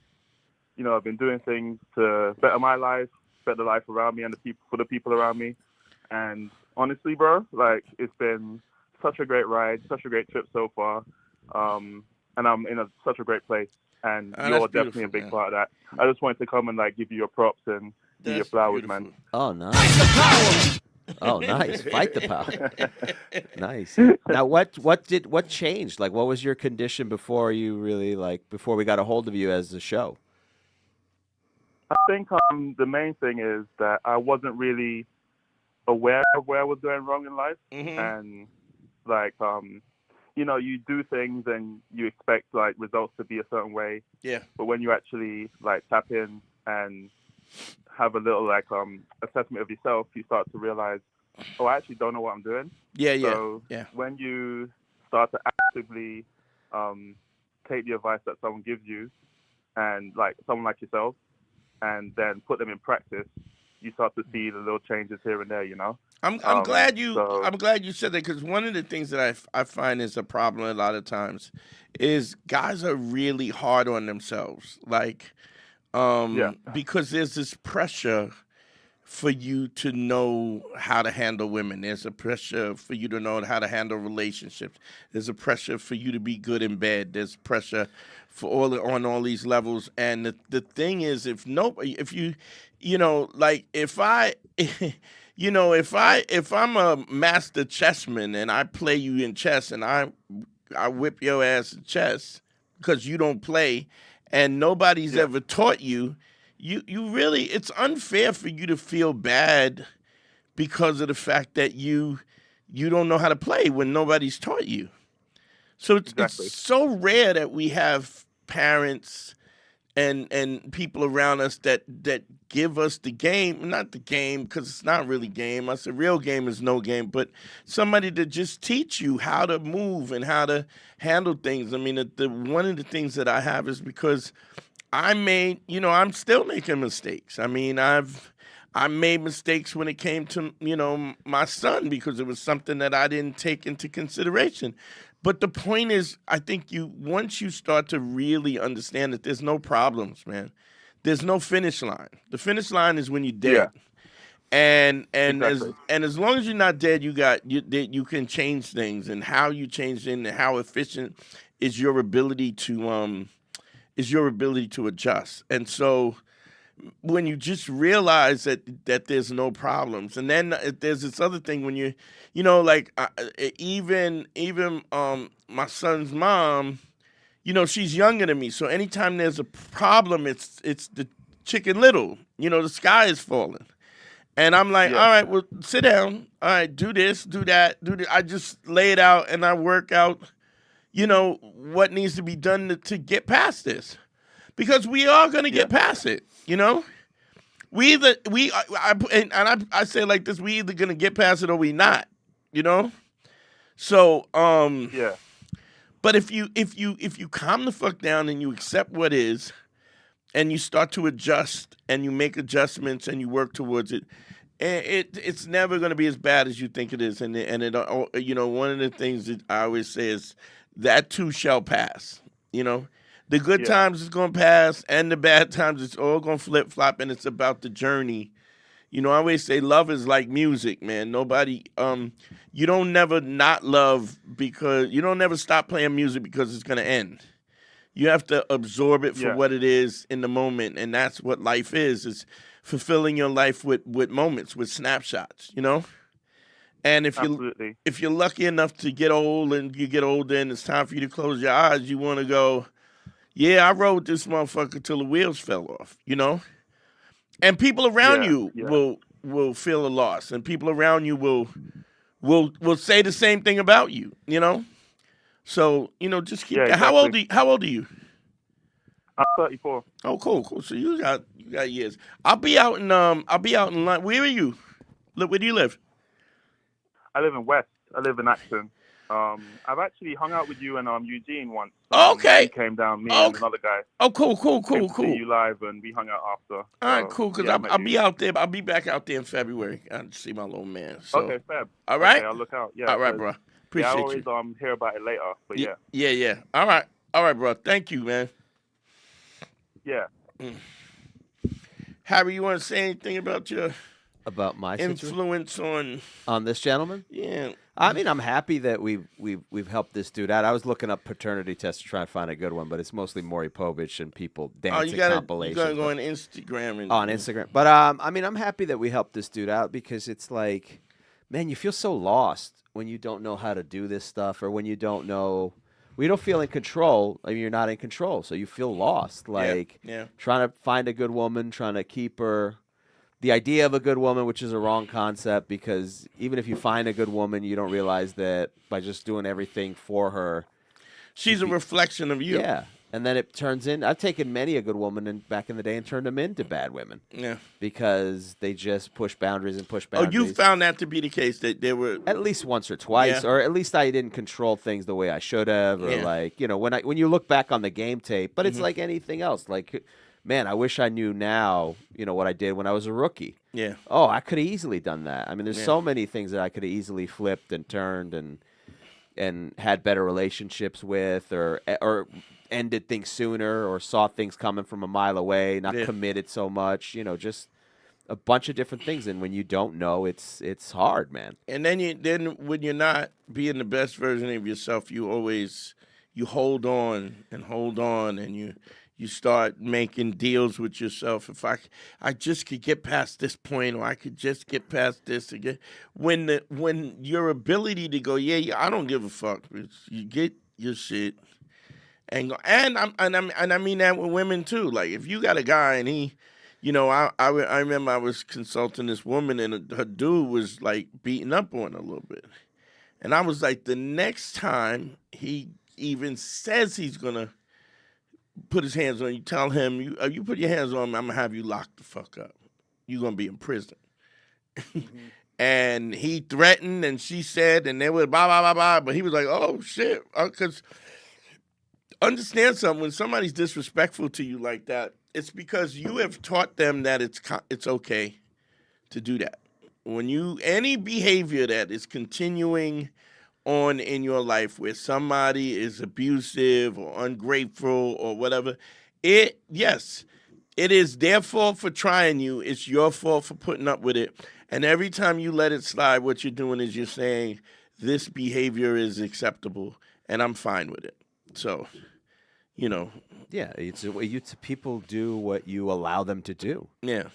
I've been doing things to better my life, better the life around me, and for the people around me. And honestly, bro, like, it's been such a great ride, such a great trip so far. And I'm in such a great place. And you're definitely a big part of that. I just wanted to come and give you your props and give you your flowers, man. Oh, nice. Oh, nice. Fight the power. Nice. Now, what changed? Like, what was your condition before you really, before we got a hold of you as a show? I think the main thing is that I wasn't really aware of where I was going wrong in life. And, you do things and you expect results to be a certain way. Yeah. But when you actually tap in and have a little assessment of yourself, you start to realize, I actually don't know what I'm doing. So when you start to actively take the advice that someone gives you, and someone like yourself, and then put them in practice, you start to see the little changes here and there. I'm glad you said that, because one of the things that I find is a problem a lot of times is guys are really hard on themselves, because there's this pressure for you to know how to handle women. There's a pressure for you to know how to handle relationships. There's a pressure for you to be good in bed. There's pressure on all these levels. And the thing is, if I'm a master chessman and I play you in chess and I whip your ass in chess because you don't play and nobody's ever taught you, you really, it's unfair for you to feel bad because of the fact that you don't know how to play when nobody's taught you. So it's so rare that we have parents and people around us that give us the game, not the game, because it's not really game. I said real game is no game, but somebody to just teach you how to move and how to handle things. I mean, one of the things that I have is because I'm still making mistakes. I mean, I made mistakes when it came to, my son, because it was something that I didn't take into consideration. But the point is, I think once you start to really understand that there's no problems, man. There's no finish line. The finish line is when you're dead. Yeah. And as long as you're not dead, you can change things, and how you change things and how efficient is your ability to is your ability to adjust. And so when you just realize that there's no problems, and then there's this other thing when like even my son's mom, she's younger than me, so anytime there's a problem, it's the Chicken Little, the sky is falling, and I'm like, all right, well, sit down, all right, do this, do that, do this. I just lay it out and I work out, what needs to be done to get past this. Because we are going to get past it, We either I say it like this: we either going to get past it or we not, So But if you calm the fuck down and you accept what is, and you start to adjust and you make adjustments and you work towards it, it's never going to be as bad as you think it is. And it one of the things that I always say is that too shall pass. The good times is going to pass, and the bad times, it's all going to flip-flop, and it's about the journey. I always say love is like music, man. Nobody, you don't never not love because, you don't never stop playing music because it's going to end. You have to absorb it for what it is in the moment, and that's what life is fulfilling your life with moments, with snapshots, And if you're lucky enough to get old and you get older and it's time for you to close your eyes, you want to go, yeah, I rode this motherfucker till the wheels fell off, And people around you will feel a loss, and people around you will say the same thing about you, So, just keep that. Exactly. How old are you? I'm 34. Oh, cool. So you got years. I'll be out in London. Where are you? Where do you live? I live in West. I live in Acton. I've actually hung out with you and Eugene once. Okay. He came down, me and another guy. Oh, cool. Came to see you live, and we hung out after. All right, cool. Because I'll be out there. I'll be back out there in February. I'll see my little man. So. Okay, Feb. All right. Okay, I'll look out. Yeah. All right, bro. Appreciate I you. always hear about it later. But yeah. Yeah. All right, bro. Thank you, man. Yeah. Harry, you want to say anything about my influence on this gentleman? Yeah. I mean, I'm happy that we've helped this dude out. I was looking up paternity tests to try and find a good one, but it's mostly Maury Povich and people dancing compilations. You gotta go on Instagram. On Instagram. But I mean, I'm happy that we helped this dude out because it's like, man, you feel so lost when you don't know how to do this stuff, or when you don't know. We don't feel in control. I mean, you're not in control, so you feel lost. Like trying to find a good woman, trying to keep her. The idea of a good woman, which is a wrong concept, because even if you find a good woman, you don't realize that by just doing everything for her, she's a reflection of you. Yeah, and then it turns in. I've taken many a good woman back in the day and turned them into bad women. Yeah, because they just push boundaries and push Oh, boundaries. you found that to be the case, that there were at least once or twice, or at least I didn't control things the way I should have, or when you look back on the game tape. But it's like anything else, like. Man, I wish I knew now, what I did when I was a rookie. Yeah. Oh, I could have easily done that. I mean, there's so many things that I could have easily flipped and turned and had better relationships with, or ended things sooner, or saw things coming from a mile away, not committed so much, just a bunch of different things. And when you don't know, it's hard, man. And then when you're not being the best version of yourself, you hold on, and you start making deals with yourself. If I just could get past this point, or I could just get past this again. When your ability to go, I don't give a fuck. You get your shit and go. And I mean that with women too. Like if you got a guy and he, I remember I was consulting this woman, and her dude was like beating up on her a little bit, and I was like, the next time he even says he's gonna put his hands on you, tell him, you put your hands on me, I'm going to have you locked the fuck up. You're going to be in prison. And he threatened, and she said, and they were blah, blah, blah, blah. But he was like, oh, shit. Because understand something, when somebody's disrespectful to you like that, it's because you have taught them that it's okay to do that. Any behavior that is continuing on in your life where somebody is abusive or ungrateful or whatever, it is their fault for trying you. It's your fault for putting up with it. And every time you let it slide, what you're doing is you're saying, this behavior is acceptable and I'm fine with it. So, you know. Yeah, people do what you allow them to do. Yeah.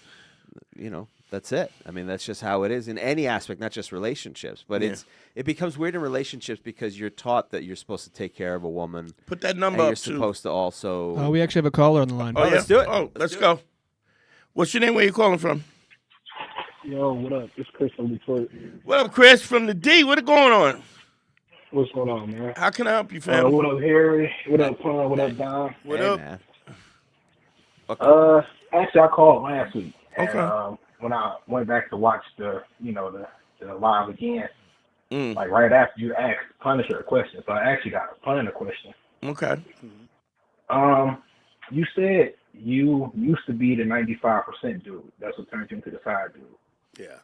You know, that's it. I mean, that's just how it is in any aspect, not just relationships. But it becomes weird in relationships because you're taught that you're supposed to take care of a woman. Put that number and up, you're supposed to also... We actually have a caller on the line. Oh, yeah? Let's do it. Oh, let's go. What's your name? Where you calling from? Yo, what up? It's Chris from Detroit. What up, Chris from the D? What going on? What's going on, man? How can I help you, fam? What up, Harry? What up, Pun? What up, Don? What Hey, up? man. Actually, I called last week. Okay. And, when I went back to watch the live again, Mm. right after you asked Punisher a question, so I actually got a Punisher question. Okay. You said you used to be the 95% dude. That's what turned you into the side dude. Yeah.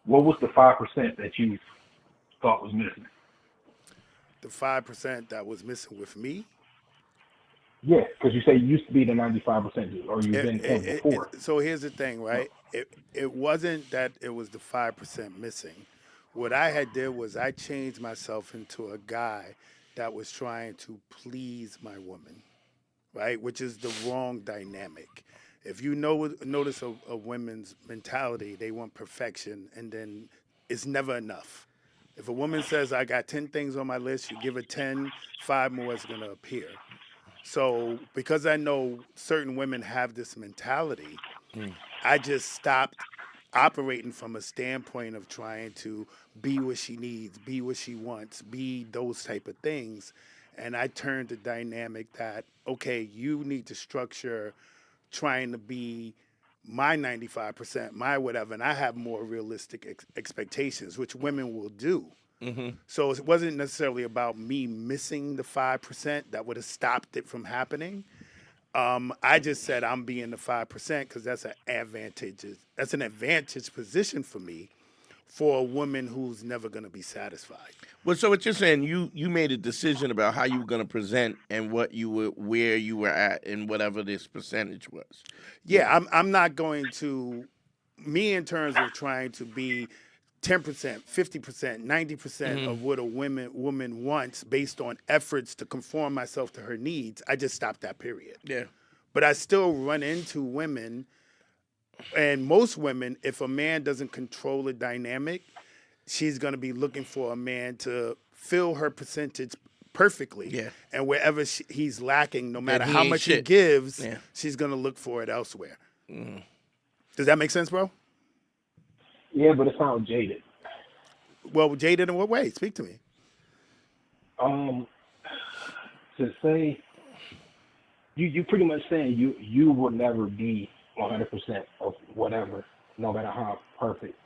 What was the 5% that you thought was missing? The 5% that was missing with me. Yeah, because you say you used to be the 95% dude, or you've been before. So here's the thing, right? It wasn't that it was the 5% missing. What I had did was I changed myself into a guy that was trying to please my woman, right? Which is the wrong dynamic. If you notice a women's mentality, they want perfection, and then it's never enough. If a woman says, I got 10 things on my list, you give her 10, 5 more is going to appear. So because I know certain women have this mentality, I just stopped operating from a standpoint of trying to be what she needs, be what she wants, be those type of things. And I turned the dynamic that, okay, you need to structure trying to be my 95%, my whatever, and I have more realistic expectations, which women will do. Mm-hmm. So it wasn't necessarily about me missing the 5% that would have stopped it from happening. I just said I'm being the 5% because that's an advantage position for me for a woman who's never going to be satisfied. Well, so what you're saying, you made a decision about how you were going to present and where you were at and whatever this percentage was. Yeah, I'm not going to, me in terms of trying to be 10%, 50%, 90% of what a woman wants based on efforts to conform myself to her needs, I just stopped that period. Yeah. But I still run into women, and most women, if a man doesn't control a dynamic, she's going to be looking for a man to fill her percentage perfectly. Yeah. And wherever he's lacking, no matter he how ain't much shit. he gives, Yeah. she's going to look for it elsewhere. Does that make sense, bro? Yeah, but it sounds jaded. Well, jaded in what way? Speak to me. To say you pretty much saying you will never be 100% of whatever, no matter how perfect.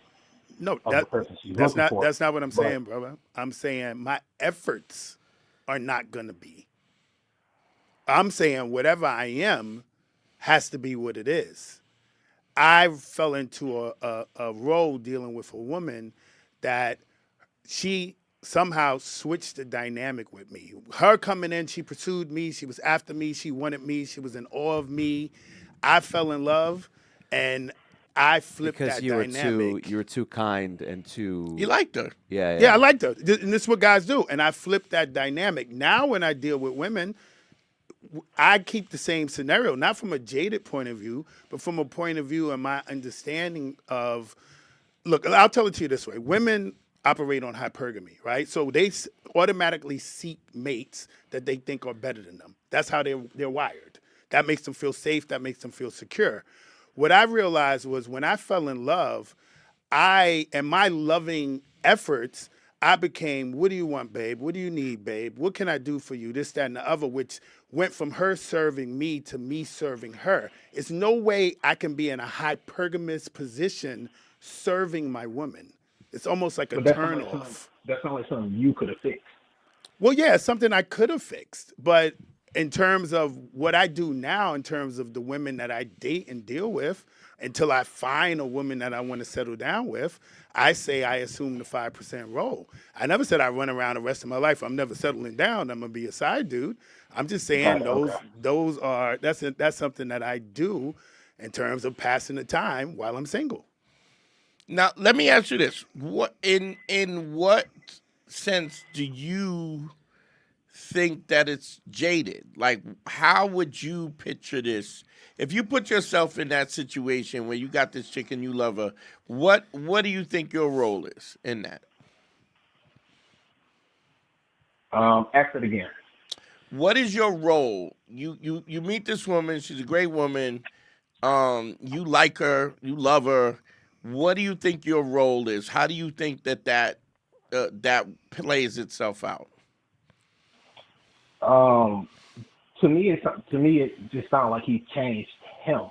No, of the person she's that's looking for. not what I'm But- saying, brother. I'm saying my efforts are not gonna be. I'm saying whatever I am has to be what it is. I fell into a role dealing with a woman that she somehow switched the dynamic with me. Her coming in, she pursued me, she was after me, she wanted me, she was in awe of me. I fell in love, and I flipped Because that you dynamic. were too kind and too... You liked her. Yeah, I liked her. And this is what guys do. And I flipped that dynamic. Now when I deal with women, I keep the same scenario, not from a jaded point of view, but from a point of view and my understanding of, look, I'll tell it to you this way. Women operate on hypergamy, right? So they automatically seek mates that they think are better than them. That's how they're wired. That makes them feel safe. That makes them feel secure. What I realized was when I fell in love, and my loving efforts, I became, what do you want, babe? What do you need, babe? What can I do for you? This, that, and the other, which went from her serving me to me serving her. It's no way I can be in a hypergamous position serving my woman. It's almost like a turnoff. That's not like something you could have fixed. Well, yeah, it's something I could have fixed. But in terms of what I do now, in terms of the women that I date and deal with, until I find a woman that I want to settle down with, I say I assume the 5% role. I never said I run around the rest of my life. I'm never settling down. I'm going to be a side dude. I'm just saying that's something that I do in terms of passing the time while I'm single. Now, let me ask you this. In what sense do you think that it's jaded? Like, how would you picture this? If you put yourself in that situation where you got this chick and you love her, what do you think your role is in that? Ask it again. What is your role? You meet this woman. She's a great woman. You like her. You love her. What do you think your role is? How do you think that plays itself out? To me, it just sounds like he changed him.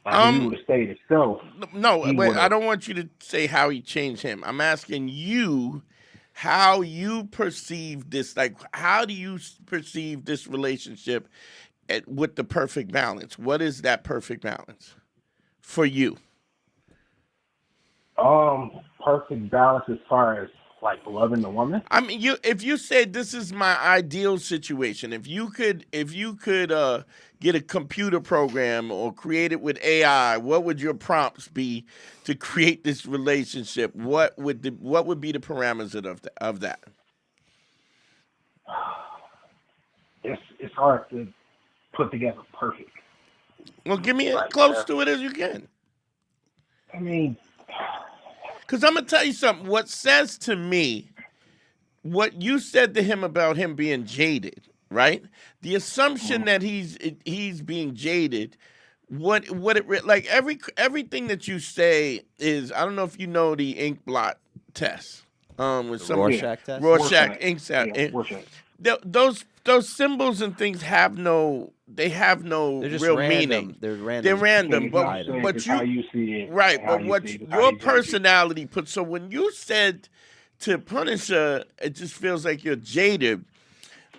Like if he would have stayed himself. No, wait, I don't want you to say how he changed him. I'm asking you how you perceive this. Like, how do you perceive this relationship with the perfect balance? What is that perfect balance for you? Perfect balance as far as like loving the woman. I mean, if you said this is my ideal situation, if you could get a computer program or create it with AI, what would your prompts be to create this relationship? What would be the parameters of that? It's hard to put together perfect. Well, give me as close to it as you can. I mean, because I'm gonna tell you something. What says to me, what you said to him about him being jaded, right? The assumption that he's being jaded. What it like everything that you say is, I don't know if you know the ink blot test. With some Rorschach test. Rorschach ink test. Yeah, Rorschach. Those symbols and things have no real random. meaning. They're random. They're random, but It's how you see it, right. and how But you what see it, how your you judge it. personality puts. So when you said to punish her, it just feels like you're jaded.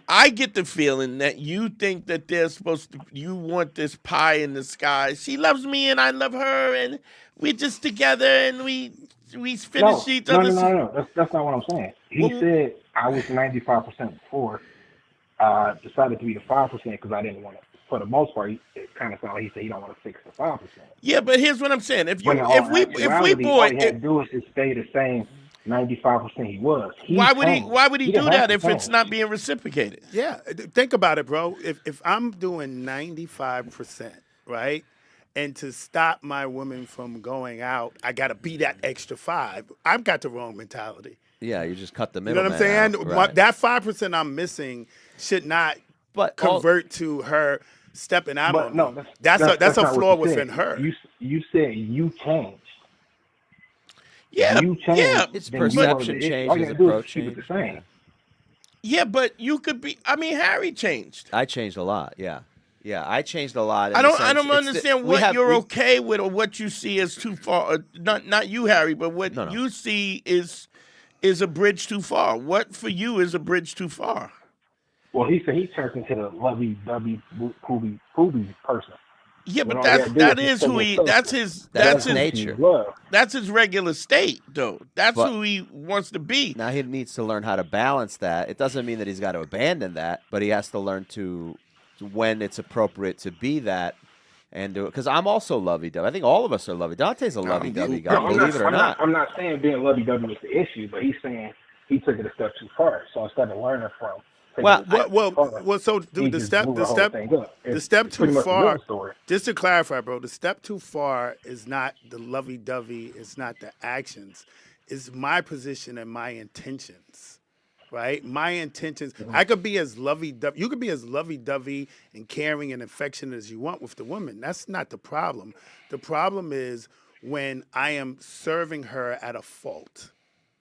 I get the feeling that you think that they're supposed to. You want this pie in the sky. She loves me and I love her, and we're just together and we finish each other. No. That's not what I'm saying. He said I was 95% before. Decided to be the 5% because I didn't want to. For the most part, it kind of sounded like he said he don't want to fix the 5%. Yeah, but here's what I'm saying: if we all he had to do is just stay the same 95% he was. Why would he do that if it's not being reciprocated? Yeah, think about it, bro. If I'm doing 95%, right, and to stop my woman from going out, I got to be that extra 5. I've got the wrong mentality. Yeah, you just cut the You middle. know what I'm saying? Right. That 5% I'm missing should not convert to her stepping out on me. No, that's a flaw within her. You said you changed. Yeah, you changed. Yeah, it's then perception changes, approach keep it the same. Yeah, but you could be. I mean, Harry changed. I changed a lot. Yeah, I changed a lot. I don't understand what you're okay with or what you see as too far. Not you, Harry, but what you see is a bridge too far. What for you is a bridge too far? Well, he said he turns into the lovey-dovey, poopy person. Yeah, but that is who he. That's his nature. That's his regular state, though. That's who he wants to be. Now he needs to learn how to balance that. It doesn't mean that he's got to abandon that, but he has to learn to when it's appropriate to be that and do it. Because I'm also lovey-dovey. I think all of us are lovey. Dante's a lovey-dovey guy, believe it or not. I'm not saying being lovey-dovey was the issue, but he's saying he took it a step too far. So instead of learning from. So dude, the step too far. Just to clarify, bro, the step too far is not the lovey-dovey. It's not the actions. It's my position and my intentions, right? My intentions. I could be as lovey-dovey. You could be as lovey-dovey and caring and affectionate as you want with the woman. That's not the problem. The problem is when I am serving her at a fault.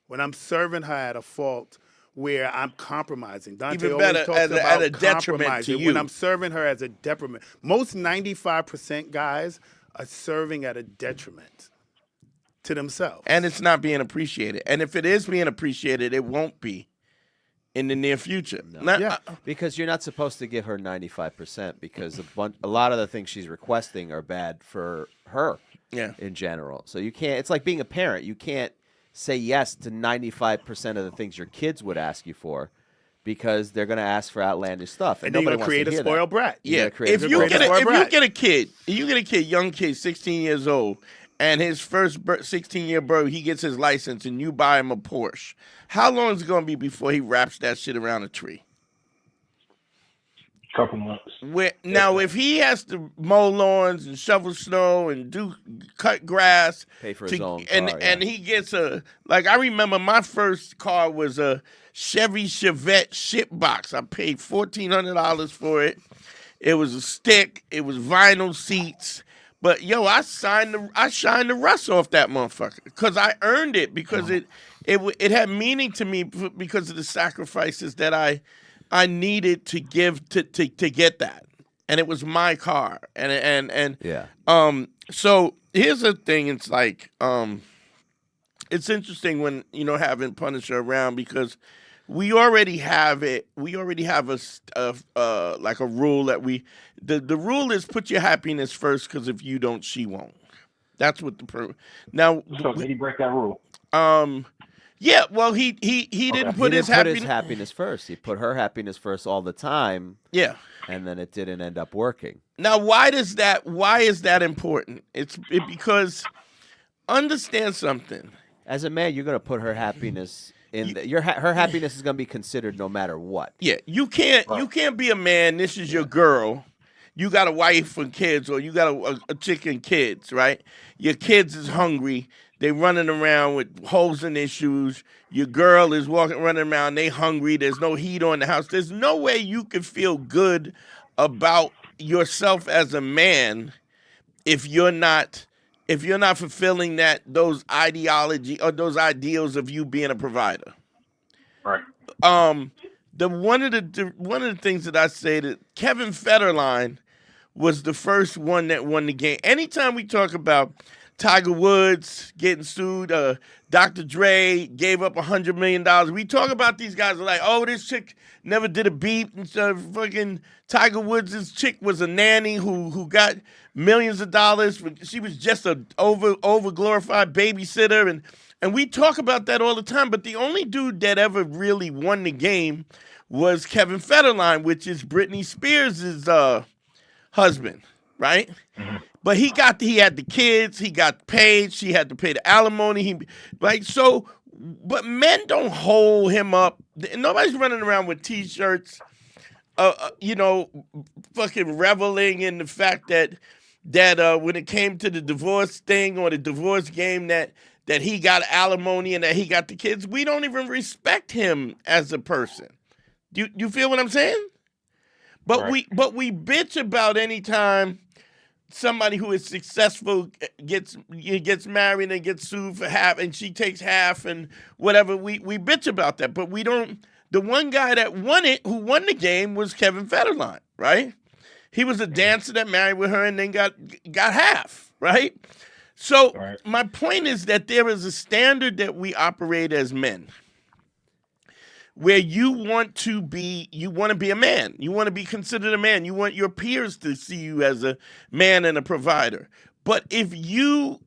When I'm serving her at a fault. Where I'm compromising. Dante even always better, talks about at a detriment to you. When I'm serving her as a detriment. Most 95% guys are serving at a detriment to themselves. And it's not being appreciated. And if it is being appreciated, it won't be in the near future. No. Because you're not supposed to give her 95% because a lot of the things she's requesting are bad for her in general. So you can't – it's like being a parent. You can't say yes to 95% of the things your kids would ask you for because they're going to ask for outlandish stuff. And then you're going to create a spoiled brat. Yeah. If you get a kid, young kid, 16 years old, and his first 16-year birthday, he gets his license, and you buy him a Porsche. How long is it going to be before he wraps that shit around a tree? Couple months. Now, if he has to mow lawns and shovel snow and cut grass, pay for his own car, and he gets I remember my first car was a Chevy Chevette shit box. I paid $1,400 for it. It was a stick. It was vinyl seats. But I shined the rust off that motherfucker because I earned it because it had meaning to me because of the sacrifices that I needed to give to get that, and it was my car, and yeah. So here's the thing: it's like it's interesting when having Punisher around because we already have it. We already have a like a rule that the rule is put your happiness first because if you don't, she won't. That's what now. So did he break that rule? Yeah, well, he didn't put his happiness first. He put her happiness first all the time. Yeah, and then it didn't end up working. Now, why is that important? It's because understand something. As a man, you're going to put her happiness in. Her happiness is going to be considered no matter what. Yeah, you can't be a man. This is your girl. You got a wife and kids, or you got a chick and kids, right? Your kids is hungry. They running around with holes in their shoes. Your girl is running around. They hungry. There's no heat on the house. There's no way you can feel good about yourself as a man if you're not fulfilling those ideology or those ideals of you being a provider. Right. One of the things that I say that Kevin Federline was the first one that won the game. Anytime we talk about Tiger Woods getting sued, Dr. Dre gave up $100 million. We talk about these guys are like, oh, this chick never did a beat. And so fucking Tiger Woods' chick was a nanny who got millions of dollars. She was just a over glorified babysitter, and we talk about that all the time. But the only dude that ever really won the game was Kevin Federline, which is Britney Spears' husband, right? Mm-hmm. But he had the kids, he got paid, she had to pay the alimony. But men don't hold him up. Nobody's running around with T-shirts, fucking reveling in the fact that when it came to the divorce thing or the divorce game that he got alimony and that he got the kids. We don't even respect him as a person. Do you feel what I'm saying? But right. we bitch about any time somebody who is successful gets married and gets sued for half, and she takes half and whatever. We bitch about that, but we don't. The one guy that who won the game, was Kevin Federline, right? He was a dancer that married with her and then got half, right? So right. My point is that there is a standard that we operate as men, where you want to be a man. You want to be considered a man. You want your peers to see you as a man and a provider. But if you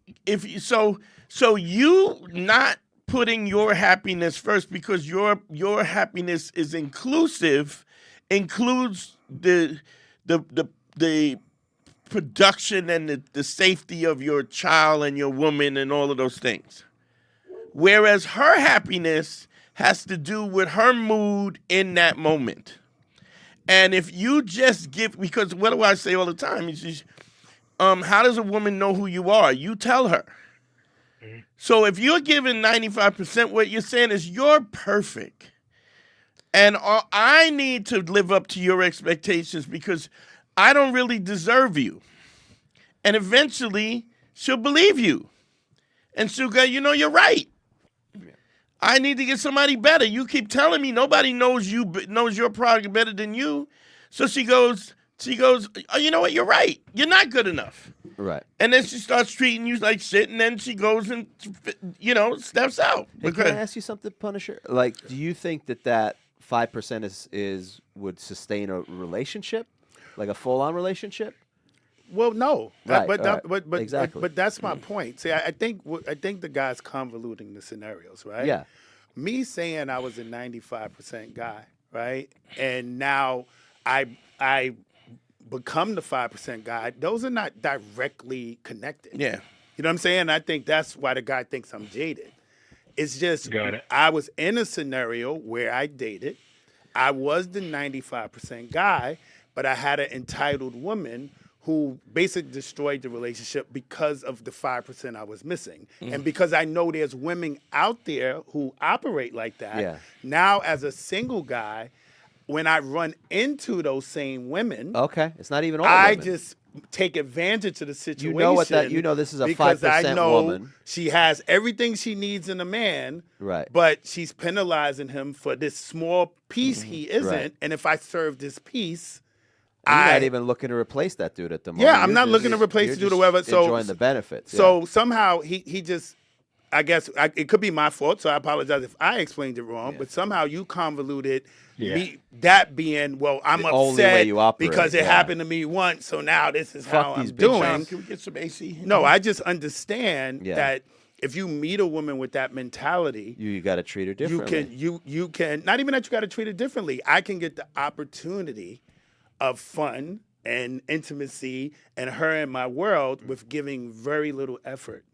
not putting your happiness first, because your happiness is includes the production and the safety of your child and your woman and all of those things. Whereas her happiness has to do with her mood in that moment. And if you just because what do I say all the time? How does a woman know who you are? You tell her. Mm-hmm. So if you're giving 95%, what you're saying is you're perfect. And I need to live up to your expectations because I don't really deserve you. And eventually she'll believe you. And she'll go, you're right. I need to get somebody better. You keep telling me nobody knows your product better than you. So she goes, oh, you know what? You're right. You're not good enough. Right. And then she starts treating you like shit, and then she goes and, steps out. Hey, can I ask you something, Punisher? Like, do you think that 5% would sustain a relationship? Like a full-on relationship? Well, no, right, but exactly. But that's my point. See, I think the guy's convoluting the scenarios, right? Yeah. Me saying I was a 95% guy, right, and now I become the 5% guy. Those are not directly connected. Yeah. You know what I'm saying? I think that's why the guy thinks I'm jaded. It's just Got it. I was in a scenario where I dated. I was the 95% guy, but I had an entitled woman who basically destroyed the relationship because of the 5% I was missing. And because I know there's women out there who operate like that. Yeah. Now, as a single guy, when I run into those same women, Okay, it's not even all I women. just take advantage of the situation. You know what that? You know this is a because 5% I know woman. she has everything she needs in a man, Right. but she's penalizing him for this small piece he isn't. Right. And if I serve this piece, You're not even looking to replace that dude at the moment. Yeah, I'm You're not just- looking to replace you're the dude just or whatever. So enjoying the benefits. So somehow he just, I guess it could be my fault. So I apologize if I explained it wrong. But somehow you convoluted me that being, well, I'm The only way upset you operate, because it yeah. happened to me once. So now this is Fuck how these I'm bitches. doing. Can we get some AC? No, I just understand Yeah. that if you meet a woman with that mentality, you got to treat her differently. you can not even that you got to treat it differently. I can get the opportunity of fun and intimacy and her in my world with giving very little effort.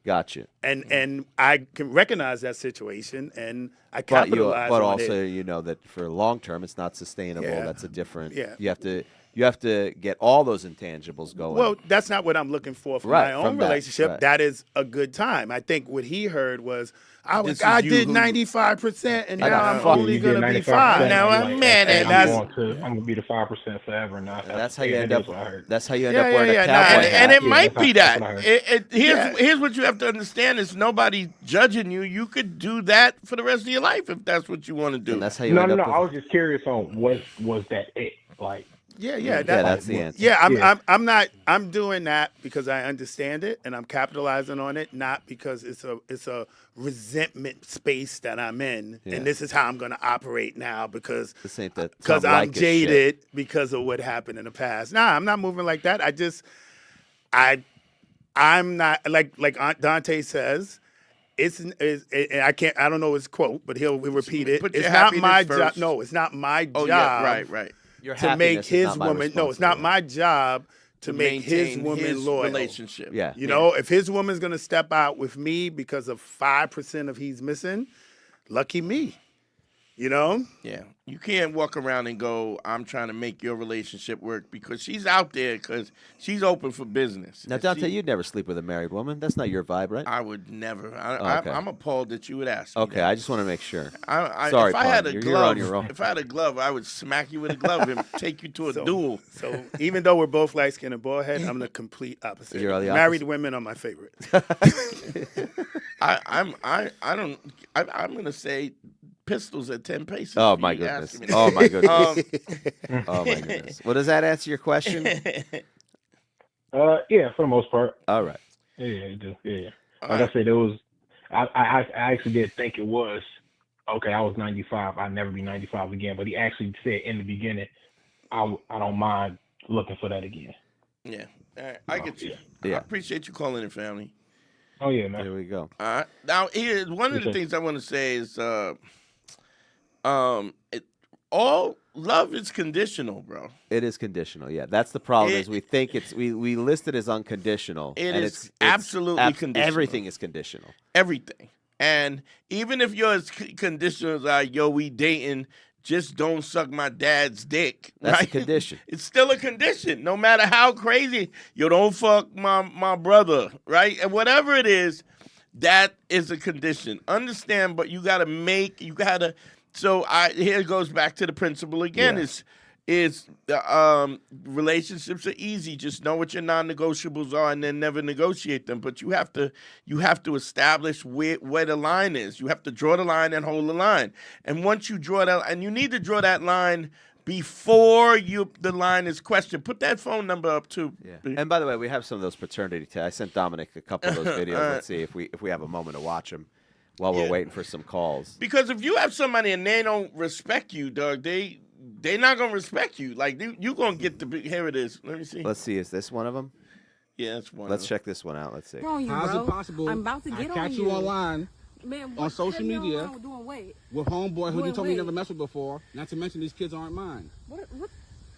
Gotcha. And I can recognize that situation and I But capitalize but on also it. you know that for long term it's not sustainable. Yeah. That's a different. Yeah. You have to get all those intangibles going. Well, that's not what I'm looking for Right, my own from that, relationship. right. That is a good time. I think what he heard was, I This I is you did who- 95%, and I now got I'm fucked. only You did gonna be 95%, 5. Now and I'm you're mad at I'm gonna be the 5% forever now. And that's how you end that up. is what I heard. That's how you end Yeah, up wearing yeah, a yeah, nah, cowboy And, hat. and it Yeah, might that's be what that. I heard. Here's what you have to understand is nobody judging you. You could do that for the rest of your life if that's what you want to do. And that's how you No, end no, no. up. I With, was just curious on was that it? Like, Yeah, that's the answer. Yeah, Yeah. I'm doing that because I understand it and I'm capitalizing on it, not because it's a resentment space that I'm in, Yeah. and this is how I'm going to operate now because This ain't that I'm Tom Leykis shit. jaded because of what happened in the past. Nah, I'm not moving like that. I'm not like Aunt Dante says. I don't know his quote, but he'll repeat it. Put your It's not happiness my job. first. No, it's not my Oh job. yeah, right. Your To make happiness is his not my woman. No, it's not responsibility. my job to make his Maintain woman his loyal. relationship. Yeah. You know, if his woman's gonna step out with me because of 5% of he's missing, lucky me. You know? Yeah. You can't walk around and go, I'm trying to make your relationship work because she's out there because she's open for business. Now, If Dante, she- you'd never sleep with a married woman. That's not your vibe, right? I would never. Okay. I'm appalled that you would ask me Okay, that. I just want to make sure. if Sorry, I had Paul, a you're glove, on your own. if I had a glove, I would smack you with a glove and take you to a duel. So even though we're both light skinned and bald head, I'm the complete opposite. You're the Married opposite? women are my favorite. I'm gonna say pistols at 10 paces. Oh if my you goodness. ask me that. Oh my goodness. Um, Oh my goodness. Well, does that answer your question? yeah, for the most part. All right. Yeah, it do. Yeah. Like Alright. I said, it was. I actually did think it was. Okay, I was 95. I'd never be 95 again. But he actually said in the beginning, I don't mind looking for that again. Yeah, all right, I get you. Yeah. I appreciate you calling in, family. Oh yeah, man. There we go. All right. Now, here's one of the Okay. things I want to say is, all love is conditional, bro. It is conditional. Yeah, that's the problem. It- Is we think we list it as unconditional. It and is absolutely conditional. Everything is conditional. Everything. And even if you're as conditional as like, yo, we dating, just don't suck my dad's dick. That's a right? condition. It's still a condition, no matter how crazy. Yo, don't fuck my brother, right? And whatever it is, that is a condition. Understand, but you gotta so here it goes back to the principle again, Yeah. is relationships are easy. Just know what your non-negotiables are and then never negotiate them. But you have to establish where the line is. You have to draw the line and hold the line. And once you draw that, and you need to draw that line before the line is questioned. Put that phone number up too. Yeah. And by the way, we have some of those paternity tests. I sent Dominic a couple of those videos. Let's see if we have a moment to watch them while we're waiting for some calls. Because if you have somebody and they don't respect you, dog, they not gonna respect you. Like you gonna get the big. Here it is. Let me see. Let's see. Is this one of them? Yeah, that's one. Let's of them. check this one out. Let's see. On you, How's bro. it possible? I'm about to get I on catch you online Man, on what social the hell media wrong with doing weight? with homeboy who you Doing told me you weight. never messed with before. Not to mention these kids aren't mine.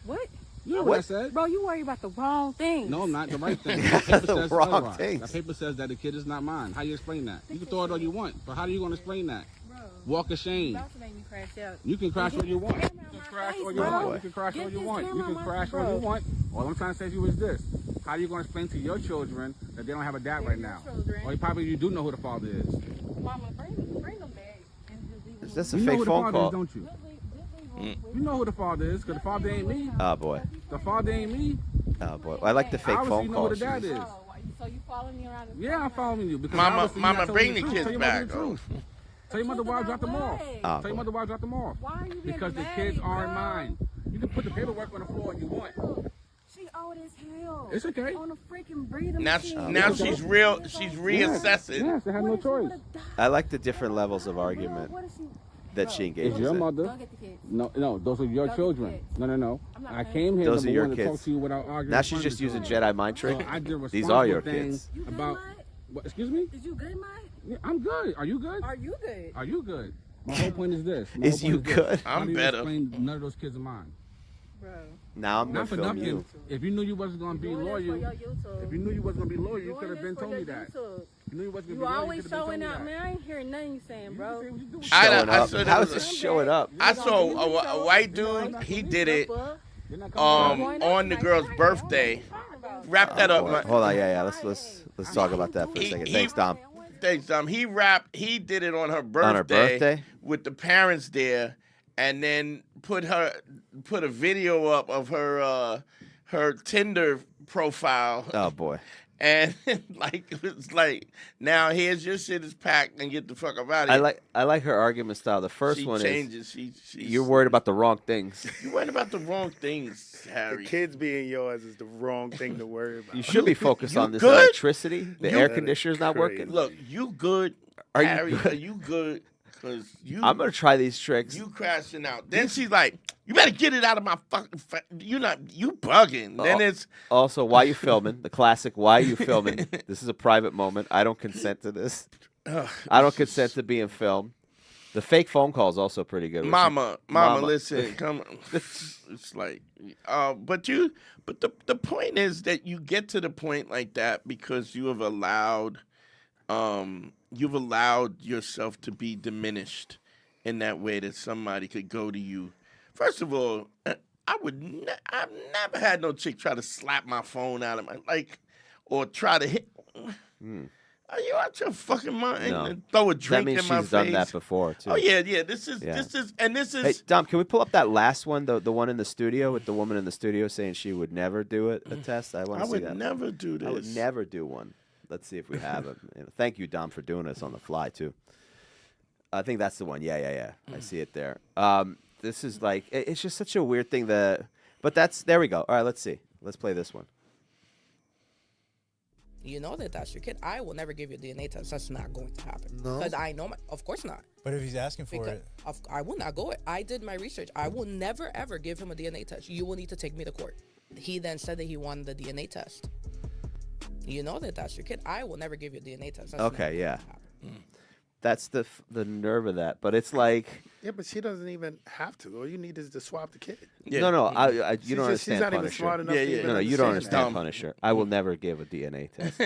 What? You know what I said? Bro, you worry about the wrong thing. No, I'm not. The right thing. That paper The says wrong otherwise. things. That paper says that the kid is not mine. How you explain that? You can throw it all you want, but how are you going to explain that? Bro, Walk of shame. you about to make me crash out. You can crash all you want. Get You this can camera crash out all my you face, want. bro. You can crash Get all you this want. You camera can out crash my- all you bro. want. All I'm trying to say to you is this. How are you going to explain to your children that they don't have a dad right now? Or you do know who the father is. Mama, bring them back and just leave them. Is this a You know fake who the phone father call? is, don't you? Just leave them. You know who the father is, because the father ain't me. Oh boy. The father ain't me. Oh boy. I like the fake Obviously, phone you know who calls. the dad is. Oh, so you following me around? Yeah, I'm following you. Because Mama, obviously you're not telling bring me the truth. kids Tell your mother back. the truth. Tell your mother why I dropped them off. Oh, Tell boy. your mother why I dropped them off. Why are you being Because the dramatic, kids aren't bro? mine. You can put the paperwork on the floor if you want. She old as hell. It's okay. On a freaking breeder Now, machine. now she's reassessing. Yes, I have no choice. I like the different levels of argument What is she? that she It's engages your in. mother. Go get the kids. No, those are your Go get children. kids. No. I'm not I playing. came here Those are number your one to talk kids. to you without arguing. Now in she's front just of each using other. Jedi mind trick. So I did These are your responsible kids. things You good, about. Mike? What, excuse me? Is you good, Mike? Yeah, I'm good. Are you good? Are you good? Are you good? My whole point is this. My Is whole point you this. good? How I'm do you better. explain none of those kids are mine? Bro. Now I'm gonna Not for film nothing. you. If you knew you wasn't gonna be Doing this for loyal, your YouTube. if you knew you wasn't gonna be loyal, you Doing could have this been for told me your that. YouTube. You knew you wasn't You gonna be loyal. always you could have showing been out, told me man. I ain't hearing nothing you saying, that. bro. You can say what you do. Showing I up. said How it is was- this showing up? I saw a white dude. He did it You're not coming back. on the girl's birthday. Wrap that Oh, up, boy. man. Hold on, yeah. Let's talk about that for a second. Thanks, Dom. Thanks, Dom. He did it on her birthday. On her birthday? With the parents there, and then put a video up of her Tinder profile. Oh boy. And like it's like, now here's your shit is packed and get the fuck up out of here. I like her argument style. The first She one changes. is She's you're worried about the wrong things. You're worried about the wrong things, The Harry. kids being yours is the wrong thing to worry about. You should be focused you on this good? electricity. The You- air conditioner's not Crazy. working. Look, you good, Are you Harry? good? Are you good? Because I'm gonna try these tricks. you crashing out. Then she's like, "You better get it out of my fucking. You bugging." Then it's Also, why you filming? The classic, why are you filming? This is a private moment. I don't consent to this. I don't consent to being filmed. The fake phone call is also pretty good. Mama, Mama. listen, come on. It's like, but the point is that you get to the point like that because you have allowed yourself to be diminished in that way that somebody could go to you. First of all, I've never had no chick try to slap my phone out of my or try to hit. Are you out your fucking mind? No. And throw a That drink means in my she's done face? that before too. Oh yeah. This is Yeah. this is. Hey, Dom, can we pull up that last one, the one in the studio with the woman in the studio saying she would never do a test? I want I to see would that. never do this. I would never do one. Let's see if we have it. Thank you, Dom, for doing this on the fly too. I think that's the one. Yeah. I see it there. This is like it's just such a weird thing that, but there we go. All right, let's see. Let's play this one. You know that that's your kid. I will never give you a DNA test. That's not going to happen. No? Because I know of course not. But if he's asking for Because it, I will not go it. I did my research. I will never ever give him a DNA test. You will need to take me to court. He then said that he wanted the DNA test. You know that that's your kid. I will never give you a DNA test. That's Okay, yeah. That's the nerve of that. But it's like Yeah, but she doesn't even have to. All you need is to swap the kid. no. You She's don't just- she's understand not even Punisher. smart enough to even No, you don't understand understand that. Punisher. I will never give a DNA test.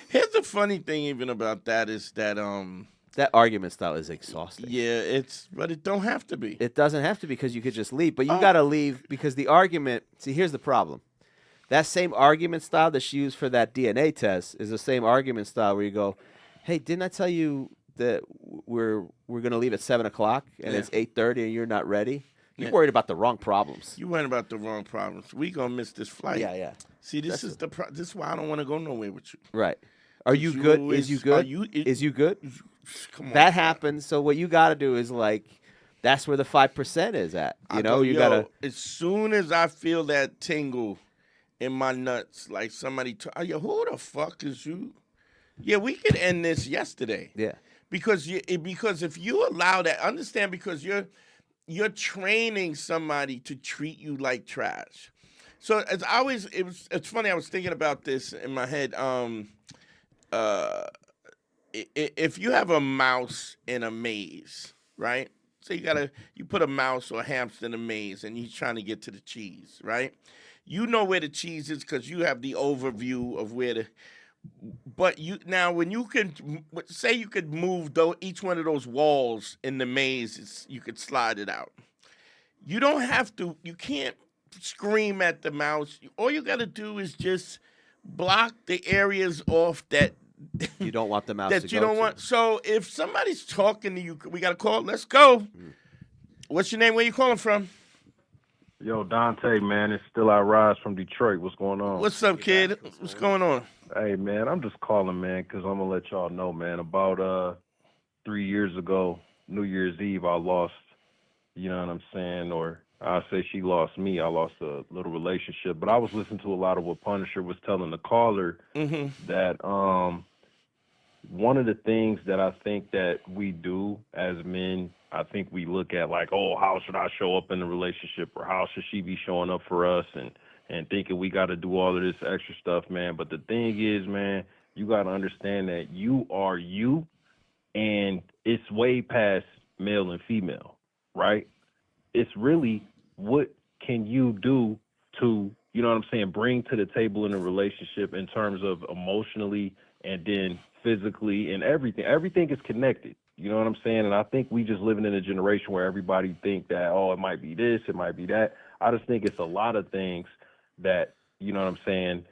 Here's the funny thing even about that is that That argument style is exhausting. yeah, but it don't have to be. It doesn't have to because you could just leave, but you got to leave because the argument. See, here's the problem. That same argument style that she used for that DNA test is the same argument style where you go, "Hey, didn't I tell you that we're going to leave at 7:00 and it's 8:30 and you're not ready?" You're worried about the wrong problems. You worried about the wrong problems. We gonna miss this flight. Yeah. See, this is this is why I don't want to go nowhere with you. Right. Are you You good? is- Is you good? are you- Is you good? Come on. That happens. So what you got to do is that's where the 5% is at. You know, you got to. As soon as I feel that tingle in my nuts, like somebody, who the fuck is you? Yeah, we could end this yesterday. Yeah. Because if you allow that, understand, because you're training somebody to treat you like trash. So it's funny. I was thinking about this in my head. If you have a mouse in a maze, right? say you put a mouse or a hamster in a maze and he's trying to get to the cheese, right? You know where the cheese is because you have the overview of where the. But when you can say you could move each one of those walls in the maze, you could slide it out. You don't have to. You can't scream at the mouse. All you got to do is just block the areas off that you don't want the mouse that to you go don't to. want. So if somebody's talking to you, we got to call. Let's go. What's your name? Where you calling from? Yo, Dante, man, it's still I Rise from Detroit. What's going on? What's up, kid? What's going on? Hey, man, I'm just calling, man, because I'm going to let y'all know, man. About 3 years ago, New Year's Eve, I lost, you know what I'm saying, or I say she lost me. I lost a little relationship. But I was listening to a lot of what Punisher was telling the caller that one of the things that I think that we do as men, I think we look at like, oh, how should I show up in a relationship, or how should she be showing up for us, and thinking we got to do all of this extra stuff, man. But the thing is, man, you got to understand that you are you, and it's way past male and female, right? It's really what can you do to, you know what I'm saying, bring to the table in a relationship in terms of emotionally and then physically and everything. Everything is connected. You know what I'm saying? And I think we just living in a generation where everybody think that, oh, it might be this, it might be that. I just think it's a lot of things that, you know what I'm saying,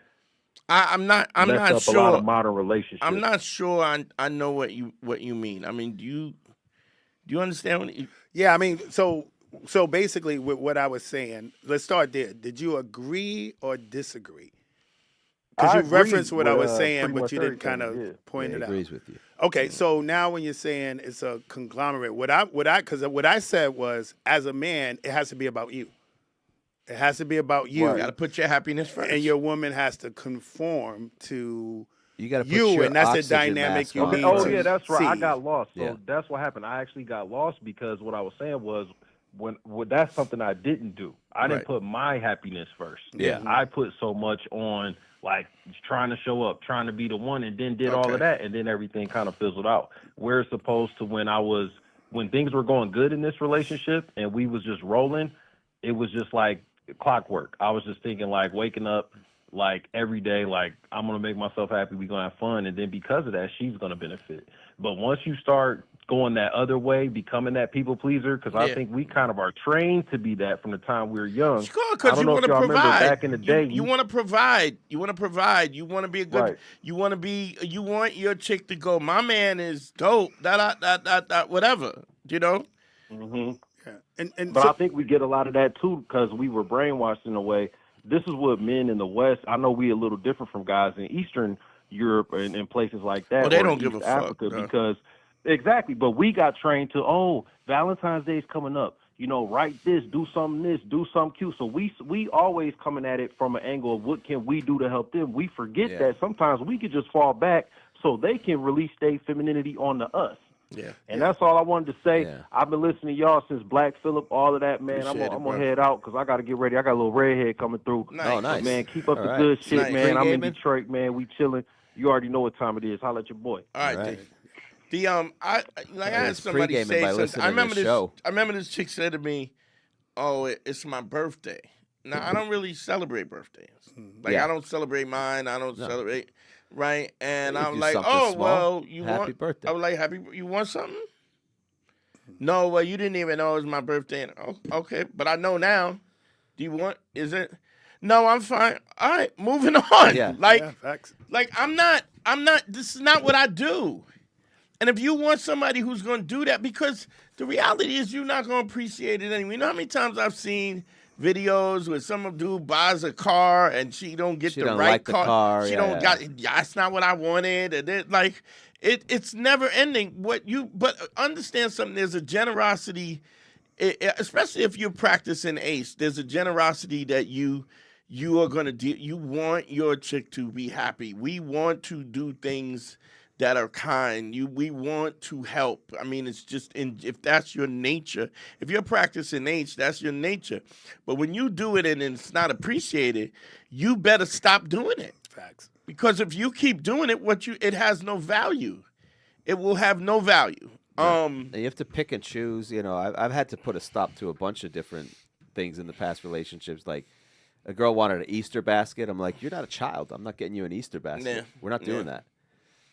I'm not sure. A lot of modern relationships. I'm not sure I know what you mean. I mean, do you understand what Yeah, I mean, so basically with what I was saying, let's start there. Did you agree or disagree? Because you referenced what I was saying, but you didn't kind of point it out. Agrees with you. Okay, so now when you're saying it's a conglomerate, what I said was, as a man, it has to be about you. It has to be about you. You got to put your happiness first, and your woman has to conform to you, gotta put you, and that's the dynamic you need. Oh yeah, that's right. See. I got lost. So Yeah. that's what happened. I actually got lost because what I was saying was when that's something I didn't do. I didn't put my happiness first. Yeah. I put so much on like trying to show up, trying to be the one, and then did all of that, and then everything kind of fizzled out. Whereas opposed to when things were going good in this relationship and we was just rolling, it was just like clockwork. I was just thinking like waking up like every day, like I'm going to make myself happy. We're going to have fun. And then because of that, she's going to benefit. But once you start going that other way, becoming that people pleaser, because I think we kind of are trained to be that from the time we were young. Sure, because you want to provide. Back in the day, you want to provide. You want to provide. You want to be a good. Right. You want your chick to go, my man is dope. Whatever. You know. Mm-hmm. And but I think we get a lot of that too because we were brainwashed in a way. This is what men in the West. I know we a little different from guys in Eastern Europe and places like that. Well, they or don't give East a fuck, Africa because exactly. But we got trained to Valentine's Day is coming up. You know, write this, do something cute. So we always coming at it from an angle of what can we do to help them. We forget that sometimes we could just fall back so they can release their femininity onto us. Yeah. And that's all I wanted to say. Yeah. I've been listening to y'all since Black Phillip, all of that, man. I'm going to head out because I got to get ready. I got a little redhead coming through. Nice. Oh, nice. Man, keep up the good shit, man. I'm in Detroit, man. We chilling. You already know what time it is. Holla at your boy. All right. I had somebody say something. I remember this chick said to me, "Oh, it's my birthday." Now, I don't really celebrate birthdays. Like, I don't celebrate mine. I don't celebrate... Right, and I'm like, oh, small. Well, you happy birthday. I was like, you want something? No, well, you didn't even know it was my birthday. And, okay, but I know now. Do you want? Is it? No, I'm fine. All right, moving on. Yeah, facts. Like I'm not. This is not what I do. And if you want somebody who's going to do that, because the reality is you're not going to appreciate it anyway. You know how many times I've seen videos where some dude buys a car and she don't get the right car. She don't got. That's not what I wanted. And it's never ending. But understand something. There's a generosity, especially if you're practicing ACE. There's a generosity that you are gonna do. You want your chick to be happy. We want to do things that are kind. We want to help. I mean, it's just if that's your nature, if you're practicing H, that's your nature. But when you do it and it's not appreciated, you better stop doing it. Facts. Because if you keep doing it, it has no value. It will have no value. And you have to pick and choose. You know, I've had to put a stop to a bunch of different things in the past relationships. Like a girl wanted an Easter basket. I'm like, you're not a child. I'm not getting you an Easter basket. Yeah. We're not doing that.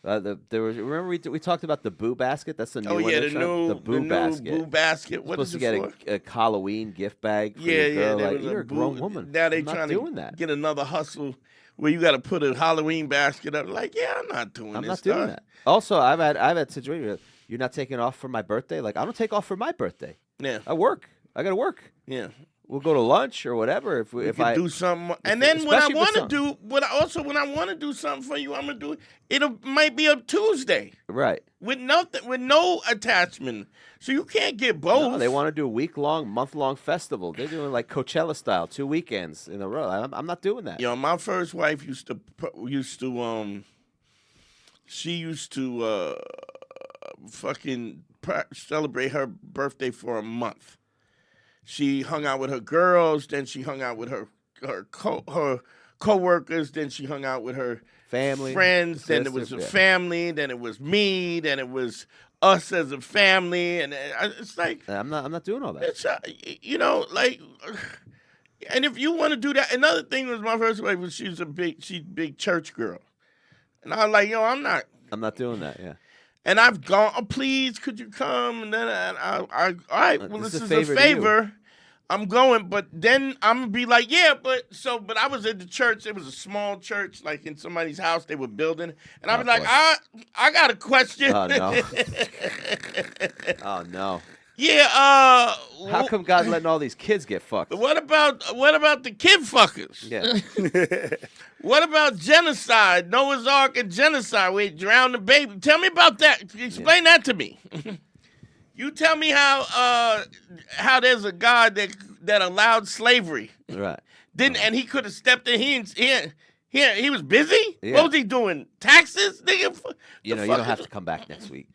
Remember we talked about the Boo Basket? That's the new one. The Boo Basket. Boo Basket. What is it supposed to get a Halloween gift bag for your girl. Like, you're a grown woman. Now they I'm not trying doing to that. get another hustle where you got to put a Halloween basket up. Like, yeah, I'm not doing this. I'm not doing that. Also, I've had situations where you're not taking off for my birthday. Like, I don't take off for my birthday. Yeah. I work. I got to work. Yeah. We'll go to lunch or whatever if I do something. And then when I want to do, when I want to do something for you, I'm gonna do it. It might be a Tuesday, right? With nothing, with no attachment. So you can't get both. No, they want to do a week-long, month-long festival. They're doing like Coachella style, 2 weekends in a row. I'm not doing that. You know, my first wife used to fucking celebrate her birthday for a month. She hung out with her girls, then she hung out with her co-workers, then she hung out with her family, friends, then it was a family, then it was me, then it was us as a family, and it's like I'm not doing all that. It's you know, like, and if you want to do that, another thing was my first wife was she's big church girl, and I was like, yo, I'm not doing that, yeah. And I've gone, oh, please, could you come? And then all right, well, this is a favor. I'm going, but then I'm going to be like, yeah, but I was at the church. It was a small church, like in somebody's house they were building. And I was like, I got a question. Oh, no. Oh, no. Yeah, how come God letting all these kids get fucked? What about the kid fuckers? Yeah. What about genocide? Noah's Ark and genocide where he drowned the baby. Tell me about that. Explain that to me. You tell me how there's a God that allowed slavery. Right. And he could have stepped in. He was busy? Yeah. What was he doing? Taxes? Nigga? You don't have to come back next week.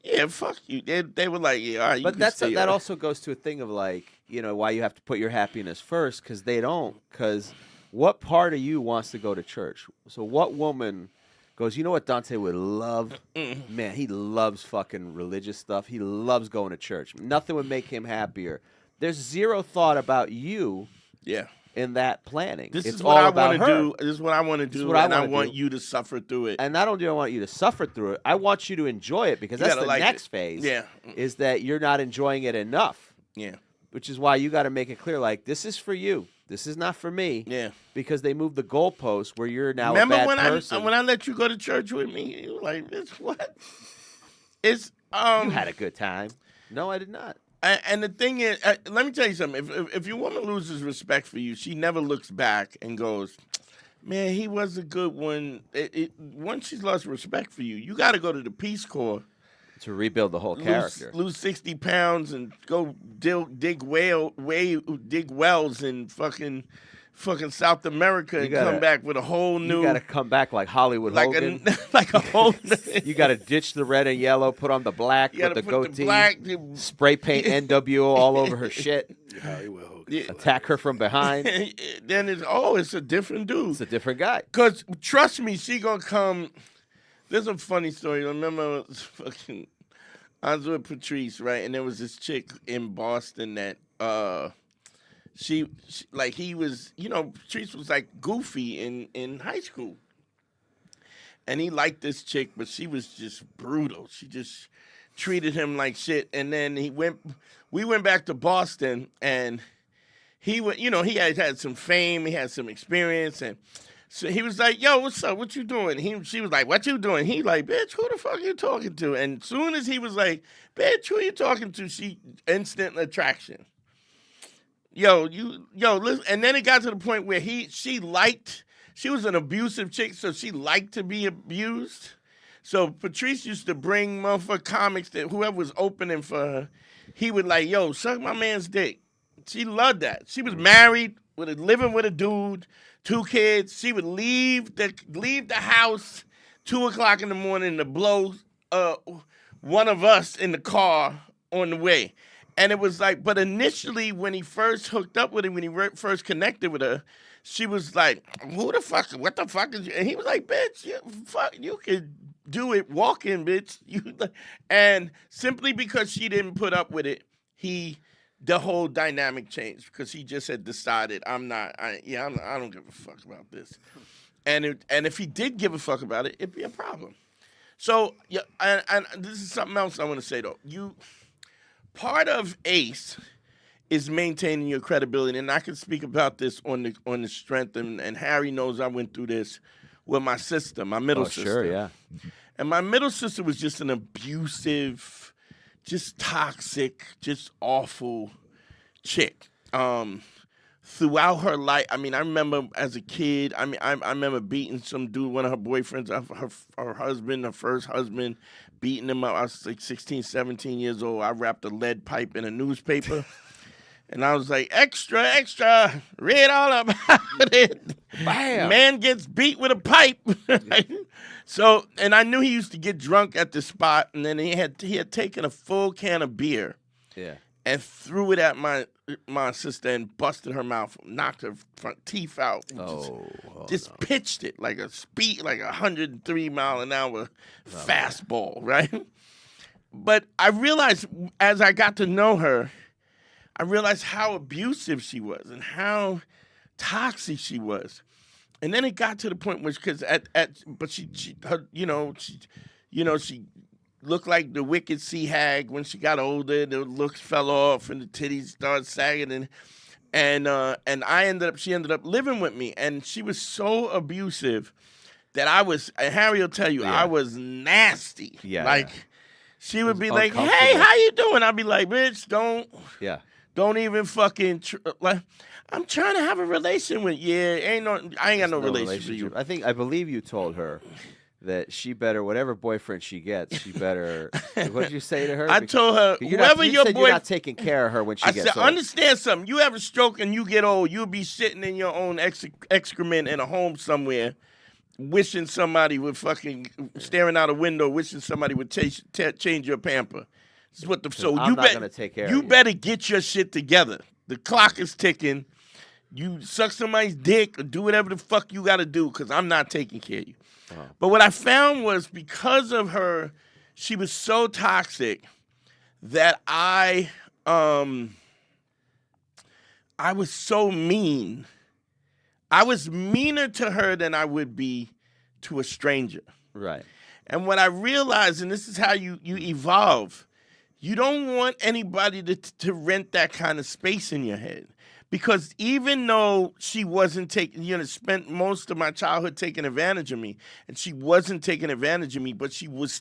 Yeah, fuck you. They were like, yeah, all right. But that also goes to a thing of like, why you have to put your happiness first, because they don't. Because what part of you wants to go to church? So what woman goes, you know what Dante would love? Man, he loves fucking religious stuff. He loves going to church. Nothing would make him happier. There's zero thought about you. Yeah. In that planning. This it's is what all I about want to her. do. This is what I want to do, and I want you to suffer through it. And not only do I want you to suffer through it, I want you to enjoy it, because that's the next phase. Yeah. Is that you're not enjoying it enough. Yeah. Which is why you got to make it clear, like, this is for you. This is not for me. Yeah. Because they moved the goalpost where you're now Remember a bad person. when I let you go to church with me? You were like, "Bitch, what?" It's You had a good time. No, I did not. And the thing is, let me tell you something. If your woman loses respect for you, she never looks back and goes, man, he was a good one. Once she's lost respect for you, you got to go to the Peace Corps. To rebuild the whole character. Lose 60 pounds and go dig wells in fucking South America and come back with a whole new... You got to come back like Hollywood Hogan. Like a whole... You got to ditch the red and yellow, put on the black with the goatee, spray paint NWO all over her shit, Hollywood Hogan. attack her from behind. Then it's a different dude. It's a different guy. Because, trust me, she gonna come... There's a funny story. I remember I was with Patrice, right? And there was this chick in Boston that... She like he was, Patrice was like goofy in high school. And he liked this chick, but she was just brutal. She just treated him like shit. And then we went back to Boston, and he went, he had some fame, he had some experience, and so he was like, yo, what's up? What you doing? She was like, what you doing? He like, bitch, who the fuck you talking to? And soon as he was like, bitch, who you talking to? She instant attraction. Listen, and then it got to the point where she was an abusive chick, so she liked to be abused. So Patrice used to bring motherfucker comics that whoever was opening for her, he would like, yo, suck my man's dick. She loved that. She was married, living with a dude, 2 kids. She would leave the house 2:00 in the morning to blow one of us in the car on the way. And it was like, but initially when he first hooked up with her, when he first connected with her, she was like, what the fuck is you? And he was like, bitch, fuck, you could do it walking, bitch. And simply because she didn't put up with it, the whole dynamic changed because he just had decided I don't give a fuck about this. And if he did give a fuck about it, it'd be a problem. So yeah, and this is something else I want to say though. Part of ACE is maintaining your credibility, and I can speak about this on the strength. And Harry knows I went through this with my sister, my middle sister. Sure, yeah. And my middle sister was just an abusive, just toxic, just awful chick. Throughout her life, I mean, I remember as a kid, I remember beating some dude, one of her boyfriends, her husband, her first husband, beating him up. I was like 16, 17 years old. I wrapped a lead pipe in a newspaper. And I was like, extra, extra, read all about it. Bam. Man gets beat with a pipe. So, and I knew he used to get drunk at the spot, and then he had taken a full can of beer. Yeah. And threw it at my sister and busted her mouth, knocked her front teeth out. Just pitched it like a 103 mile an hour fastball, right? But I realized as I got to know her, I realized how abusive she was and how toxic she was. And then it got to the point where, she looked like the wicked sea hag when she got older. The looks fell off and the titties started sagging, and she ended up living with me, and she was so abusive that and Harry will tell you, I was nasty. Yeah. She would be like, "Hey, how you doing?" I'd be like, "Bitch, don't even fucking I'm trying to have a relation with you. I ain't got no relationship with you." I believe you told her that she better, whatever boyfriend she gets, she better. What did you say to her? I told her, whoever your boyfriend, you're not taking care of her when she gets old. I said, understand something. You have a stroke and you get old, you'll be sitting in your own excrement in a home somewhere, wishing somebody would fucking staring out a window, wishing somebody would change your pamper. This is what I'm not gonna take care of you. You better get your shit together. The clock is ticking. You suck somebody's dick or do whatever the fuck you got to do because I'm not taking care of you. But what I found was because of her, she was so toxic that I was so mean. I was meaner to her than I would be to a stranger. Right. And what I realized, and this is how you evolve, you don't want anybody to rent that kind of space in your head. Because even though she wasn't spent most of my childhood taking advantage of me, and she wasn't taking advantage of me, but she was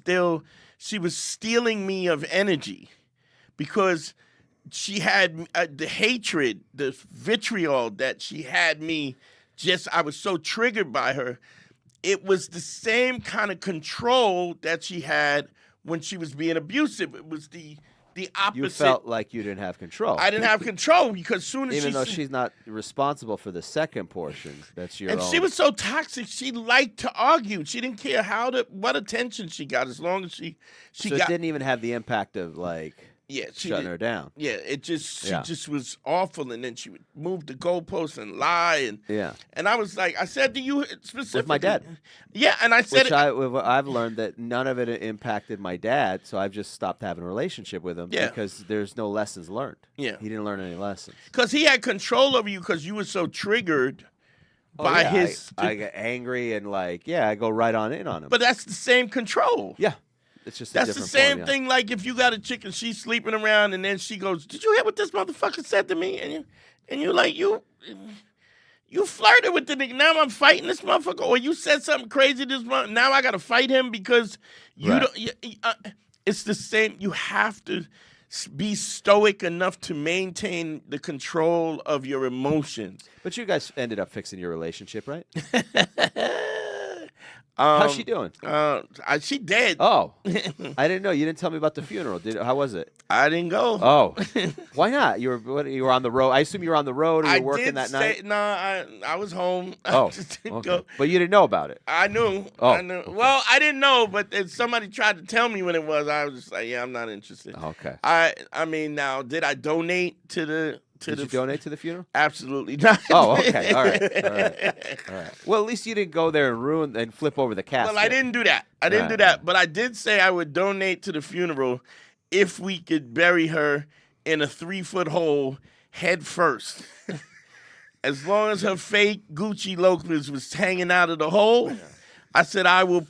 stealing me of energy because she had the hatred, the vitriol that she had me I was so triggered by her. It was the same kind of control that she had when she was being abusive. It was the opposite. You felt like you didn't have control. I didn't have control because even though she's not responsible for the second portion, that's your own. And she was so toxic. She liked to argue. She didn't care what attention she got as long as she got. It didn't even have the impact of shutting her down. Yeah, she just was awful, and then she would move the goalposts and lie, and I was like, I said to you specifically with my dad. Yeah, and I said I've learned that none of it impacted my dad, so I've just stopped having a relationship with him because there's no lessons learned. Yeah, he didn't learn any lessons because he had control over you because you were so triggered by his. I get angry and I go right on in on him. But that's the same control. Yeah. It's just that's the same thing. Like if you got a chick and she's sleeping around, and then she goes, "Did you hear what this motherfucker said to me?" And you're like, you flirted with the nigga. Now I'm fighting this motherfucker, or you said something crazy this month. Now I got to fight him because you don't. It's the same. You have to be stoic enough to maintain the control of your emotions. But you guys ended up fixing your relationship, right? How's she doing? She dead. Oh, I didn't know. You didn't tell me about the funeral. How was it? I didn't go. Oh, why not? You were on the road. I assume you were on the road, or you were working that night. No, I was home. Oh, I just didn't okay. go. But you didn't know about it. I knew. Oh, I knew. okay. Well, I didn't know, but if somebody tried to tell me when it was, I was just like, yeah, I'm not interested. Okay. I mean, now, did I donate to Did you donate to the funeral? Absolutely not. Oh, okay. All right. Well, at least you didn't go there and ruin and flip over the casket. Well, I didn't do that. But I did say I would donate to the funeral if we could bury her in a 3-foot hole head first. As long as her fake Gucci loafers was hanging out of the hole, I said I will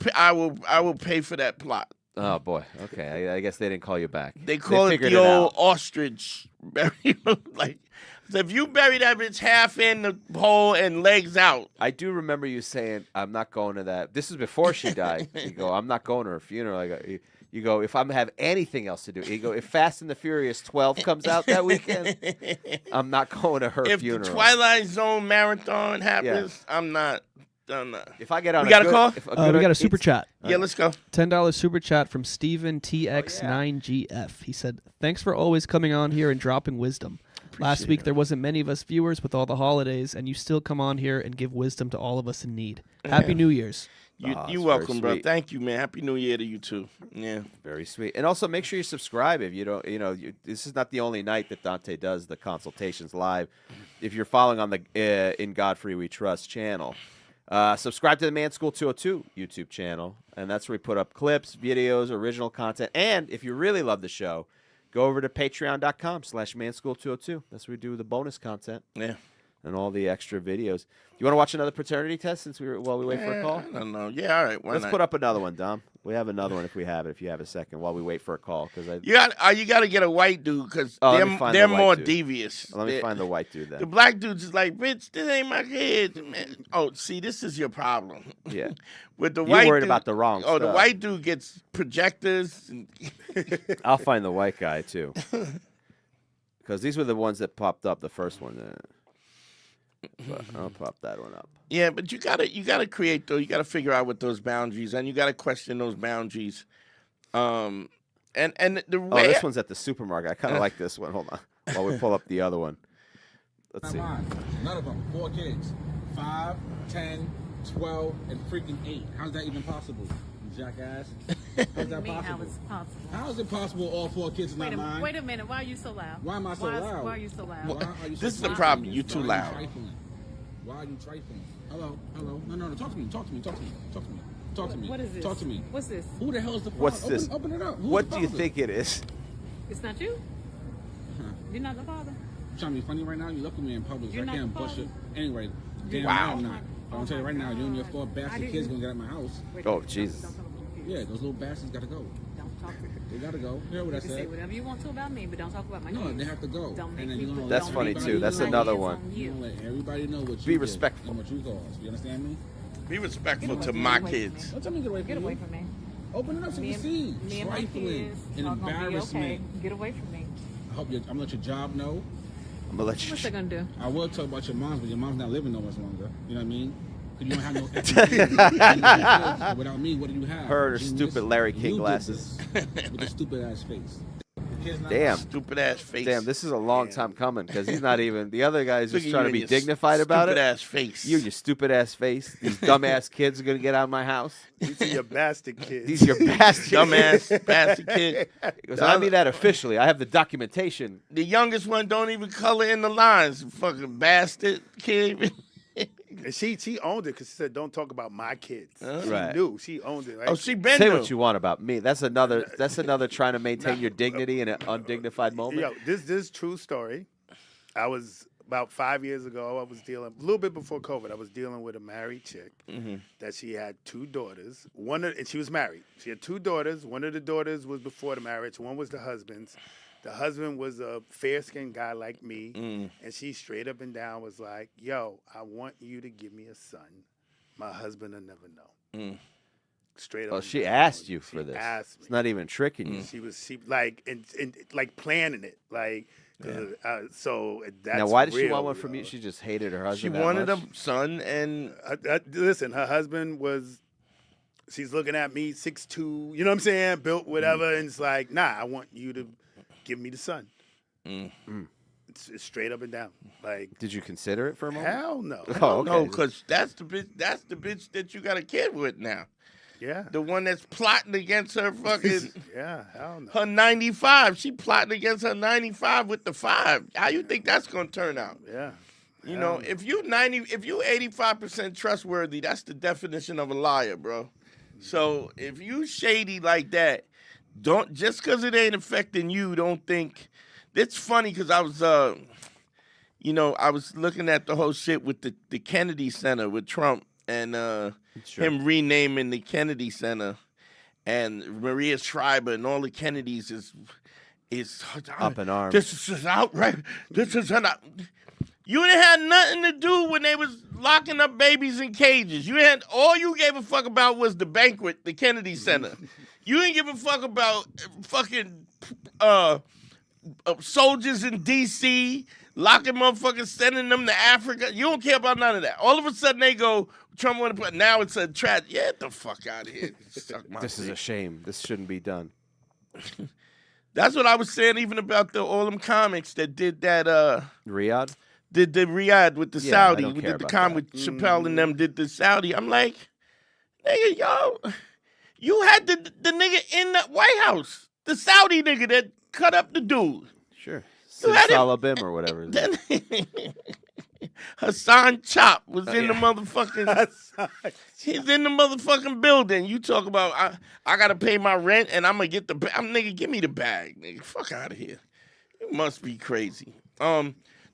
pay for that plot. Oh boy. Okay. I guess they didn't call you back. They call it the old ostrich burial. Like, so if you bury that bitch half in the hole and legs out. I do remember you saying, "I'm not going to that." This is before she died. You go, "I'm not going to her funeral." You go, "If I'm have anything else to do," you go, "If Fast and the Furious 12 comes out that weekend, I'm not going to her funeral." If the Twilight Zone marathon happens, I'm not. If I get on, we got a call. We got a super chat. Yeah, let's go. $10 super chat from Steven TX9GF. He said, "Thanks for always coming on here and dropping wisdom. Last week there wasn't many of us viewers with all the holidays, and you still come on here and give wisdom to all of us in need. Happy New Year's." You're welcome, bro. Thank you, man. Happy New Year to you too. Yeah, very sweet. And also make sure you subscribe if you don't. This is not the only night that Dante does the consultations live. If you're following on the In Godfrey We Trust channel, subscribe to the Man School 202 YouTube channel, and that's where we put up clips, videos, original content. And if you really love the show, go over to patreon.com/manschool202. That's where we do the bonus content. Yeah. And all the extra videos. You want to watch another paternity test while we wait for a call? I don't know. Yeah, all right. Let's put up another one, Dom. We have another one if we have it. If you have a second, while we wait for a call, you got to get a white dude because they're more devious. Let me find the white dude then. The black dude's just like, bitch, this ain't my kid, man. Oh, see, this is your problem. Yeah. With the You're white worried dude, about the wrong stuff. the white dude gets projectors. I'll find the white guy too, because these were the ones that popped up. The first one. But I'll pop that one up. Yeah, but you gotta create though. You gotta figure out what those boundaries, and you gotta question those boundaries. And the way this one's at the supermarket. I kind of like this one. Hold on, while we pull up the other one. Let's see. None of them. 4 kids. 5, 10, 12, and freaking 8. How's that even possible? You jackass. How's that possible? How is possible? How is it possible all 4 kids are not mine? Wait a minute. Why are you so loud? Why am I so loud? Why are you so loud? Why are you so This is the loud? problem. You're too loud. Why are you trifling? Hello. No. Talk to me. Talk to me. What is this? Talk to me. What's this? Who the hell is the father? What's this? Open it up. Who's What the do you father? think it is? It's not you? You're not the father? You trying to be funny right now? You look at me in public. You're I not can't the bust father? it. Anyway, damn Wow. right I'm not. But I'm telling you right now, you and your 4 bastard kids gonna get out of my house. Oh Jesus! Yeah, those little bastards gotta go. Don't talk to me. They gotta go. Hear what I You can say said? whatever you want to about me, but don't talk about my No, kids. they have to go. Don't make And then me you're gonna put- That's don't funny make too. me That's put my another hands one. on You you. don't let everybody know what you Be did respectful. and what you caused. You understand me? Be respectful to Get my away from kids. me. Don't tell me to get away from Get you. away from me. Open it up so Me you and, see. me and my Trifling kids and are gonna be okay. embarrassment. Get away from me. I hope I'm gonna let your job know. I'm gonna let you. What's they gonna do? I will talk about your moms, but your mom's not living no much longer. You know what I mean? Because you don't have no extra. Without me, what do you have? Her Genius? stupid Larry King You did glasses. this With a stupid ass face. The kid's not- Damn. Stupid ass face. Damn, this is a long time coming because he's not even. The other guy's Look just at trying you to be and your dignified about it. Stupid ass face. You and your stupid ass face. These dumbass kids are gonna get out of my house. These are your bastard kids. These are your bastard dumbass bastard kid. He goes, I mean that officially. I have the documentation. The youngest one don't even color in the lines. Fucking bastard kid. And she owned it because she said, "Don't talk about my kids." She Right. knew. She owned it. Right? Oh, she been Say knew. what you want about me. That's another trying to maintain your dignity in an undignified moment. Yo, this is true story. I was about 5 years ago. I was dealing a little bit before COVID. I was dealing with a married chick that she had 2 daughters. And she was married. She had 2 daughters. One of the daughters was before the marriage. One was the husband's. The husband was a fair-skinned guy like me, and she straight up and down was like, "Yo, I want you to give me a son. My husband will never know." Straight up. Oh, and she down. asked you She for this. asked me. It's not even tricking you. She like and like planning it, like so. That's Now, why did she real, want one from yo. you? She just hated her She husband. that wanted much? a son, and Listen, her husband was. She's looking at me, 6'2", you know what I'm saying, built whatever, and it's like, nah, I want you to give me the son. It's straight up and down. Like, Did you consider it for a moment? hell no. Oh, okay. no, because that's the bitch. That's the bitch that you got a kid with now. Yeah. The one that's plotting against her fucking Yeah, hell no. her 95. She plotting against her 95 with the 5. How you think that's gonna turn out? Yeah. You know, if you 85% trustworthy, that's the definition of a liar, bro. So if you shady like that, don't just because it ain't affecting you, don't think. It's funny because I was, I was looking at the whole shit with the Kennedy Center with Trump and him renaming the Kennedy Center, and Maria Shriver and all the Kennedys is Up in arms. This is outright. This is an. You ain't had nothing to do when they was locking up babies in cages. All you gave a fuck about was the banquet, the Kennedy Center. You didn't give a fuck about fucking soldiers in D.C., locking motherfuckers, sending them to Africa. You don't care about none of that. All of a sudden they go, Trump want to put, now it's a tragedy. Get the fuck out of here. This is a shame. This shouldn't be done. That's what I was saying even about all them comics that did that. Riyadh? Did the Riyadh with the Saudi. We did the comic with Chappelle and them did the Saudi. I'm like, nigga, yo, you had the nigga in the White House. The Saudi nigga that cut up the dude. Sure. Salabim or whatever. Hassan Chop was in the motherfucking. He's in the motherfucking building. You talk about I gotta pay my rent and I'm gonna get the. Nigga, give me the bag, nigga. Fuck out of here. You must be crazy.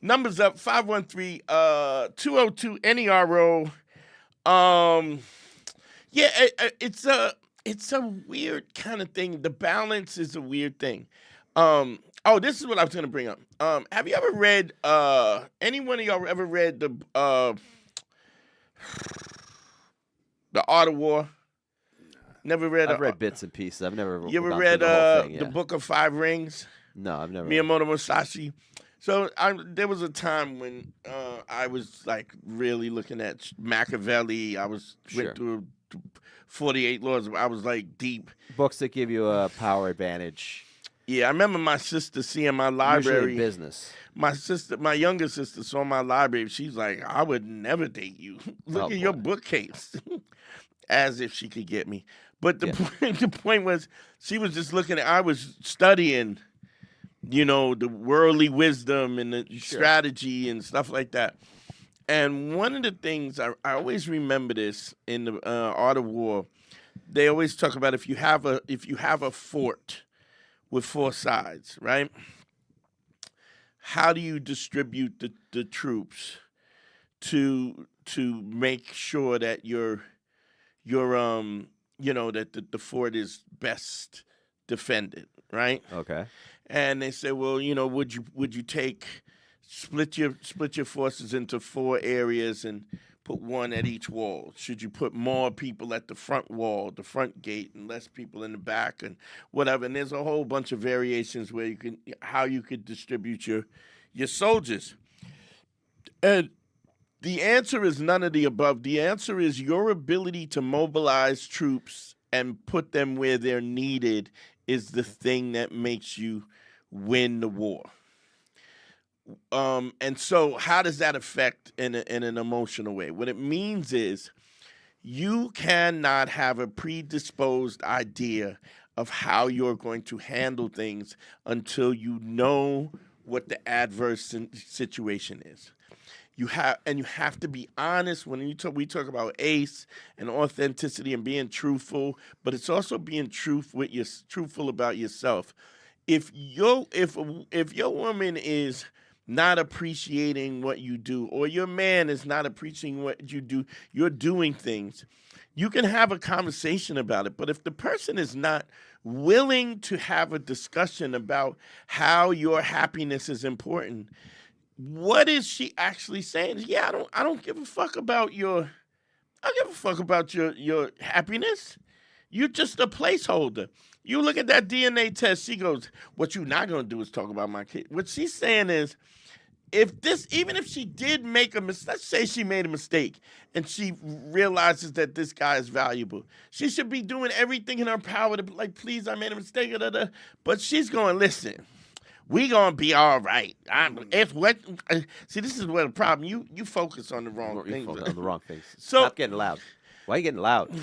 Numbers up 513-202-NERO. It's a weird kind of thing. The balance is a weird thing. This is what I was gonna bring up. Have you ever read? Any one of y'all ever read the Art of War? Never read. I've read bits and pieces. I've never. You ever gone read through the whole thing, the Book of Five Rings? No, I've never. Miyamoto Musashi. So there was a time when I was like really looking at Machiavelli. I went through 48 Laws. I was like deep. Books that give you a power advantage. Yeah, I remember my sister seeing my library. Usually business. My younger sister saw my library. She's like, I would never date you. Look at your bookcase. As if she could get me. But the point was, she was just looking at, I was studying, the worldly wisdom and the strategy and stuff like that. And one of the things, I always remember this in the Art of War, they always talk about if you have a fort with 4 sides, right? How do you distribute the troops to make sure that that the fort is best defended, right? Okay. And they say, well, would you split your forces into 4 areas and put 1 at each wall? Should you put more people at the front wall, the front gate, and less people in the back, and whatever? And there's a whole bunch of variations where how you could distribute your soldiers. And the answer is none of the above. The answer is your ability to mobilize troops and put them where they're needed is the thing that makes you win the war. And so how does that affect in an emotional way? What it means is you cannot have a predisposed idea of how you're going to handle things until you know what the adverse situation is. You have to be honest when we talk about ACE and authenticity and being truthful, but it's also being truthful about yourself. If your woman is not appreciating what you do, or your man is not appreciating what you do, you're doing things, you can have a conversation about it. But if the person is not willing to have a discussion about how your happiness is important, what is she actually saying? Yeah, I don't give a fuck about your happiness. You're just a placeholder. You look at that DNA test, she goes, what you're not going to do is talk about my kid. What she's saying is, even if she did make a mistake, let's say she made a mistake and she realizes that this guy is valuable, she should be doing everything in her power to be like, please, I made a mistake. But she's going, listen, we going to be all right. See, this is where the problem, you focus on the wrong things. On the wrong things. So, stop getting loud. Why are you getting loud?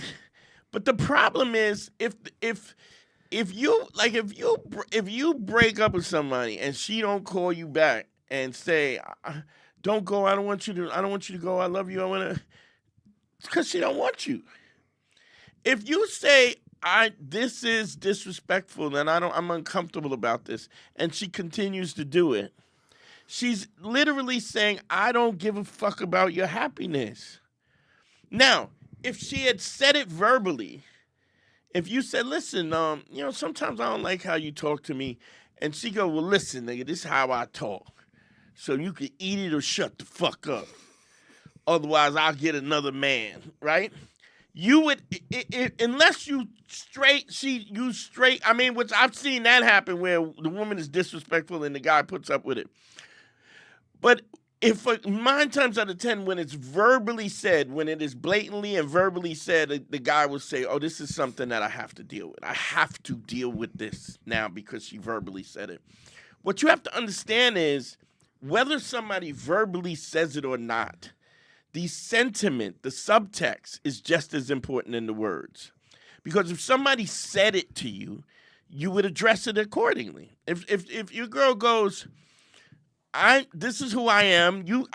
But the problem is if you break up with somebody and she don't call you back and say, "Don't go. I don't want you to go. I love you. I want to," because she don't want you. If you say, this is disrespectful and I'm uncomfortable about this, and she continues to do it, she's literally saying, I don't give a fuck about your happiness. Now, if she had said it verbally, if you said, listen, sometimes I don't like how you talk to me, and she go, well, listen, nigga, this is how I talk. So you can eat it or shut the fuck up. Otherwise, I'll get another man, right? You would, unless you straight, which I've seen that happen where the woman is disrespectful and the guy puts up with it. But if 9 times out of 10, when it's verbally said, when it is blatantly and verbally said, the guy will say, oh, this is something that I have to deal with. I have to deal with this now because she verbally said it. What you have to understand is whether somebody verbally says it or not, the sentiment, the subtext is just as important in the words. Because if somebody said it to you, you would address it accordingly. If your girl goes, this is who I am. This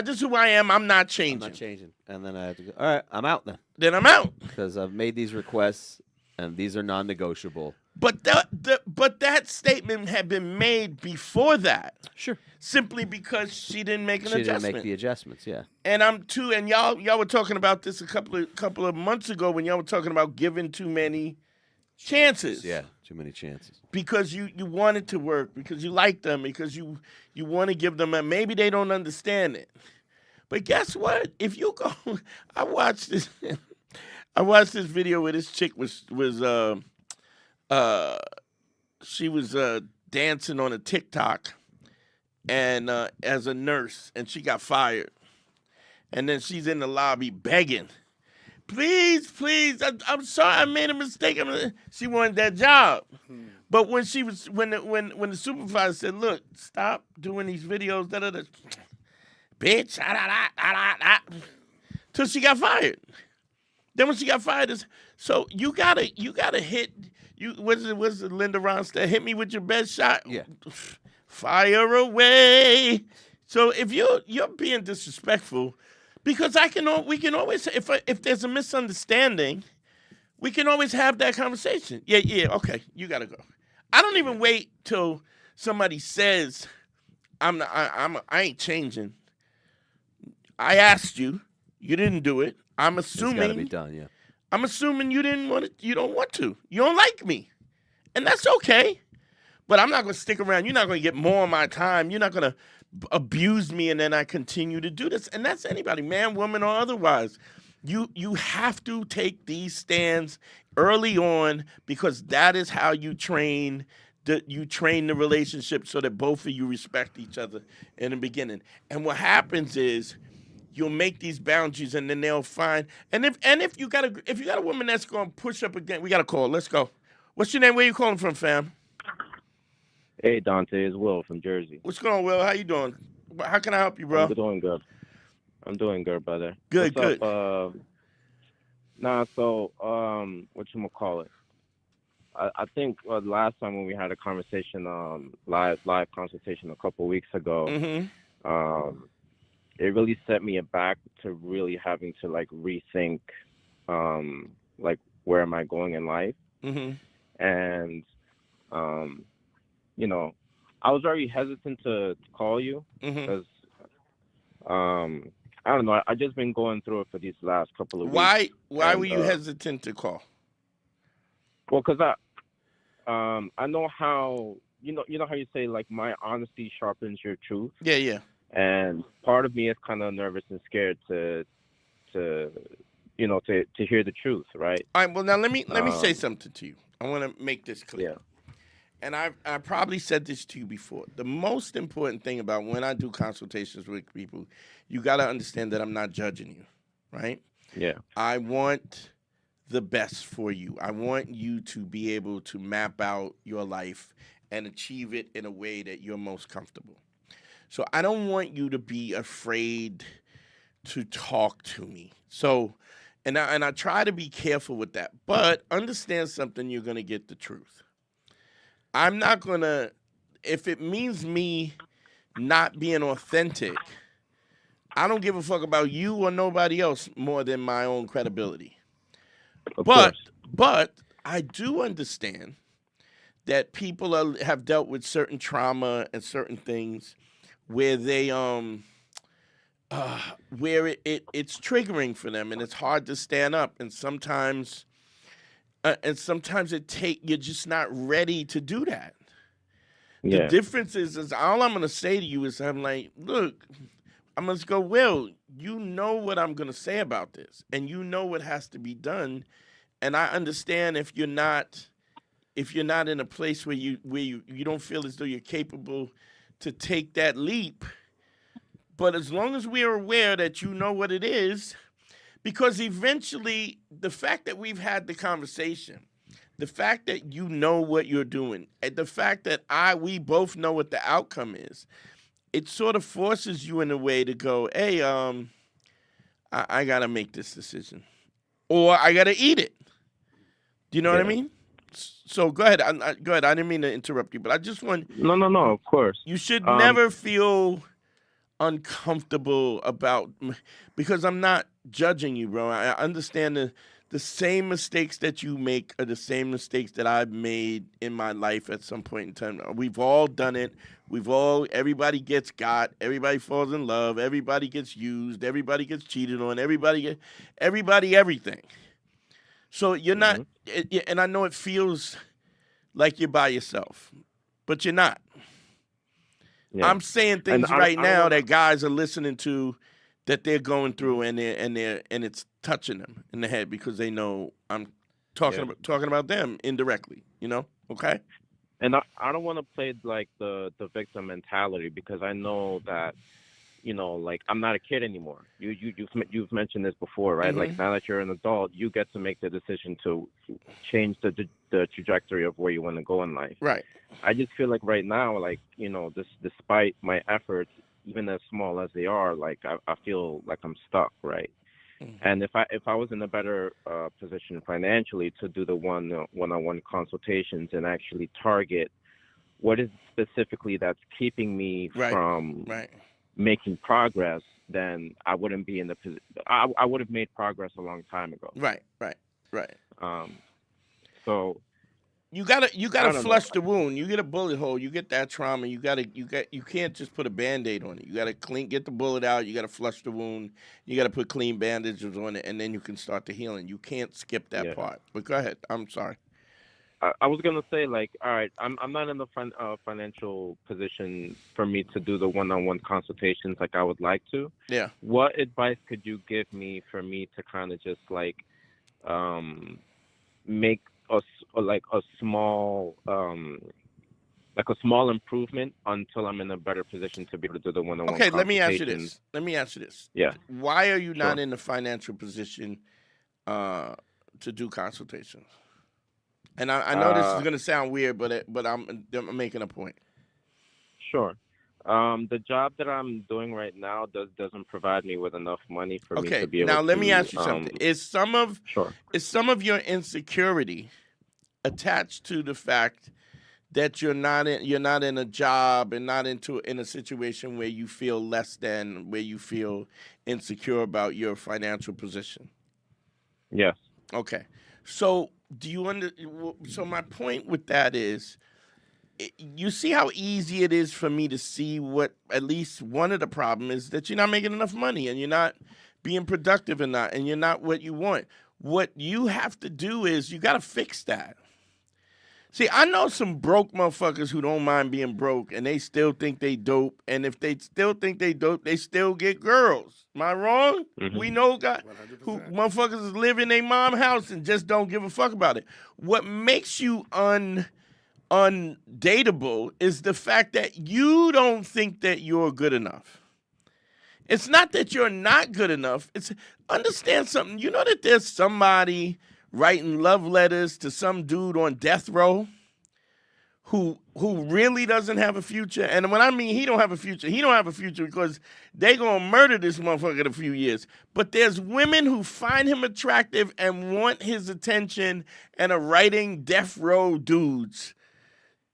is who I am. I'm not changing. I'm not changing. And then I have to go, all right, I'm out then. Then I'm out. Because I've made these requests, and these are non-negotiable. But that statement had been made before that. Sure. Simply because she didn't make an adjustment. She didn't make the adjustments, yeah. And and y'all were talking about this a couple of months ago when y'all were talking about giving too many chances. Yeah, too many chances. Because you want it to work, because you like them, because you want to give them maybe they don't understand it. But guess what? If you go, I watched this video where this chick was dancing on a TikTok and as a nurse, and she got fired. And then she's in the lobby begging, please, I'm sorry, I made a mistake. She wanted that job. But when the supervisor said, look, stop doing these videos, bitch, till she got fired. Then when she got fired, so you gotta hit. What's it Linda Ronstadt? Hit me with your best shot. Yeah. Fire away. So if you're being disrespectful, because we can always, if there's a misunderstanding, we can always have that conversation. Yeah, okay, you gotta go. I don't even wait till somebody says, I ain't changing. I asked you, you didn't do it. I'm assuming it's gotta be done, yeah. I'm assuming you didn't want it. You don't want to. You don't like me, and that's okay. But I'm not going to stick around. You're not going to get more of my time. You're not going to abuse me, and then I continue to do this. And that's anybody, man, woman, or otherwise. You have to take these stands early on because that is how you train the relationship so that both of you respect each other in the beginning. And what happens is you'll make these boundaries, and then they'll find. And if you got a woman that's going to push up again, we got a call. Let's go. What's your name? Where you calling from, fam? Hey, Dante, it's Will from Jersey. What's going on, Will? How you doing? How can I help you, bro? I'm doing good. I'm doing good, brother. Good, What's good. Up? Whatchamacallit? I think the last time when we had a conversation, live consultation a couple of weeks ago, it really set me aback to really having to rethink, where am I going in life? And I was very hesitant to call you because I don't know. I just been going through it for these last couple of weeks. Why were you hesitant to call? Well, because I know how you know how you say my honesty sharpens your truth. Yeah. And part of me is kind of nervous and scared to hear the truth, right? All right. Well, now let me say something to you. I want to make this clear. Yeah. And I probably said this to you before. The most important thing about when I do consultations with people, you got to understand that I'm not judging you, right? Yeah. I want the best for you. I want you to be able to map out your life and achieve it in a way that you're most comfortable. So I don't want you to be afraid to talk to me. So And I try to be careful with that. But understand something, you're going to get the truth. I'm not going to, if it means me not being authentic, I don't give a fuck about you or nobody else more than my own credibility. But I do understand that people have dealt with certain trauma and certain things where they where it's triggering for them and it's hard to stand up, and sometimes you're just not ready to do that. Yeah. The difference is all I'm gonna say to you is I'm like, look, I'm gonna go, Will, you know what I'm gonna say about this, and you know what has to be done, and I understand if you're not in a place where you don't feel as though you're capable to take that leap. But as long as we are aware that you know what it is, because eventually the fact that we've had the conversation, the fact that you know what you're doing, and the fact that we both know what the outcome is, it sort of forces you in a way to go, hey, I got to make this decision. Or I got to eat it. Do you know what I mean? So go ahead. Go ahead. I didn't mean to interrupt you, but I just want... No, of course. You should never feel uncomfortable about... Because I'm not judging you, bro. I understand the same mistakes that you make are the same mistakes that I've made in my life at some point in time. We've all done it. Everybody gets got. Everybody falls in love. Everybody gets used. Everybody gets cheated on. Everybody, everything. So you're not, and I know it feels like you're by yourself, but you're not. Yeah. I'm saying things right now that guys are listening to, that they're going through, and it's touching them in the head because they know I'm talking about them indirectly. You know, okay? And I don't want to play like the victim mentality, because I know that, you know, like, I'm not a kid anymore. You've mentioned this before, right? Mm-hmm. Like, now that you're an adult, you get to make the decision to change the trajectory of where you want to go in life. Right. I just feel like right now, like, you know, despite my efforts, even as small as they are, like, I feel like I'm stuck, right? Mm-hmm. And if I was in a better position financially to do the one-on-one consultations and actually target what is specifically that's keeping me from making progress, then I wouldn't be in the position. I would have made progress a long time ago. Right. So you gotta flush the wound. You get a bullet hole. You get that trauma. You can't just put a Band-Aid on it. You gotta get the bullet out. You gotta flush the wound. You gotta put clean bandages on it, and then you can start the healing. You can't skip that part. But go ahead. I'm sorry. I was gonna say, like, all right, I'm not in the financial position for me to do the one-on-one consultations like I would like to. Yeah. What advice could you give me for me to kind of just like make a small improvement until I'm in a better position to be able to do the one-on-one consultations? Okay, let me ask you this. Yeah. Why are you not in the financial position to do consultations? And I know this is going to sound weird, but I'm making a point. Sure. The job that I'm doing right now doesn't provide me with enough money for me to be able to... Now, let me ask you something. Is some of your insecurity attached to the fact that you're not in a job and not in a situation where you feel less than, where you feel insecure about your financial position? Yes. Okay. So so my point with that is, you see how easy it is for me to see what at least one of the problem is, that you're not making enough money and you're not being productive enough and you're not what you want. What you have to do is you got to fix that. See, I know some broke motherfuckers who don't mind being broke and they still think they dope. And if they still think they dope, they still get girls. Am I wrong? Mm-hmm. We know guys who motherfuckers live in their mom's house and just don't give a fuck about it. What makes you undateable is the fact that you don't think that you're good enough. It's not that you're not good enough. It's, understand something. You know that there's somebody writing love letters to some dude on death row who really doesn't have a future. And when I mean he don't have a future because they gonna murder this motherfucker in a few years. But there's women who find him attractive and want his attention and are writing death row dudes,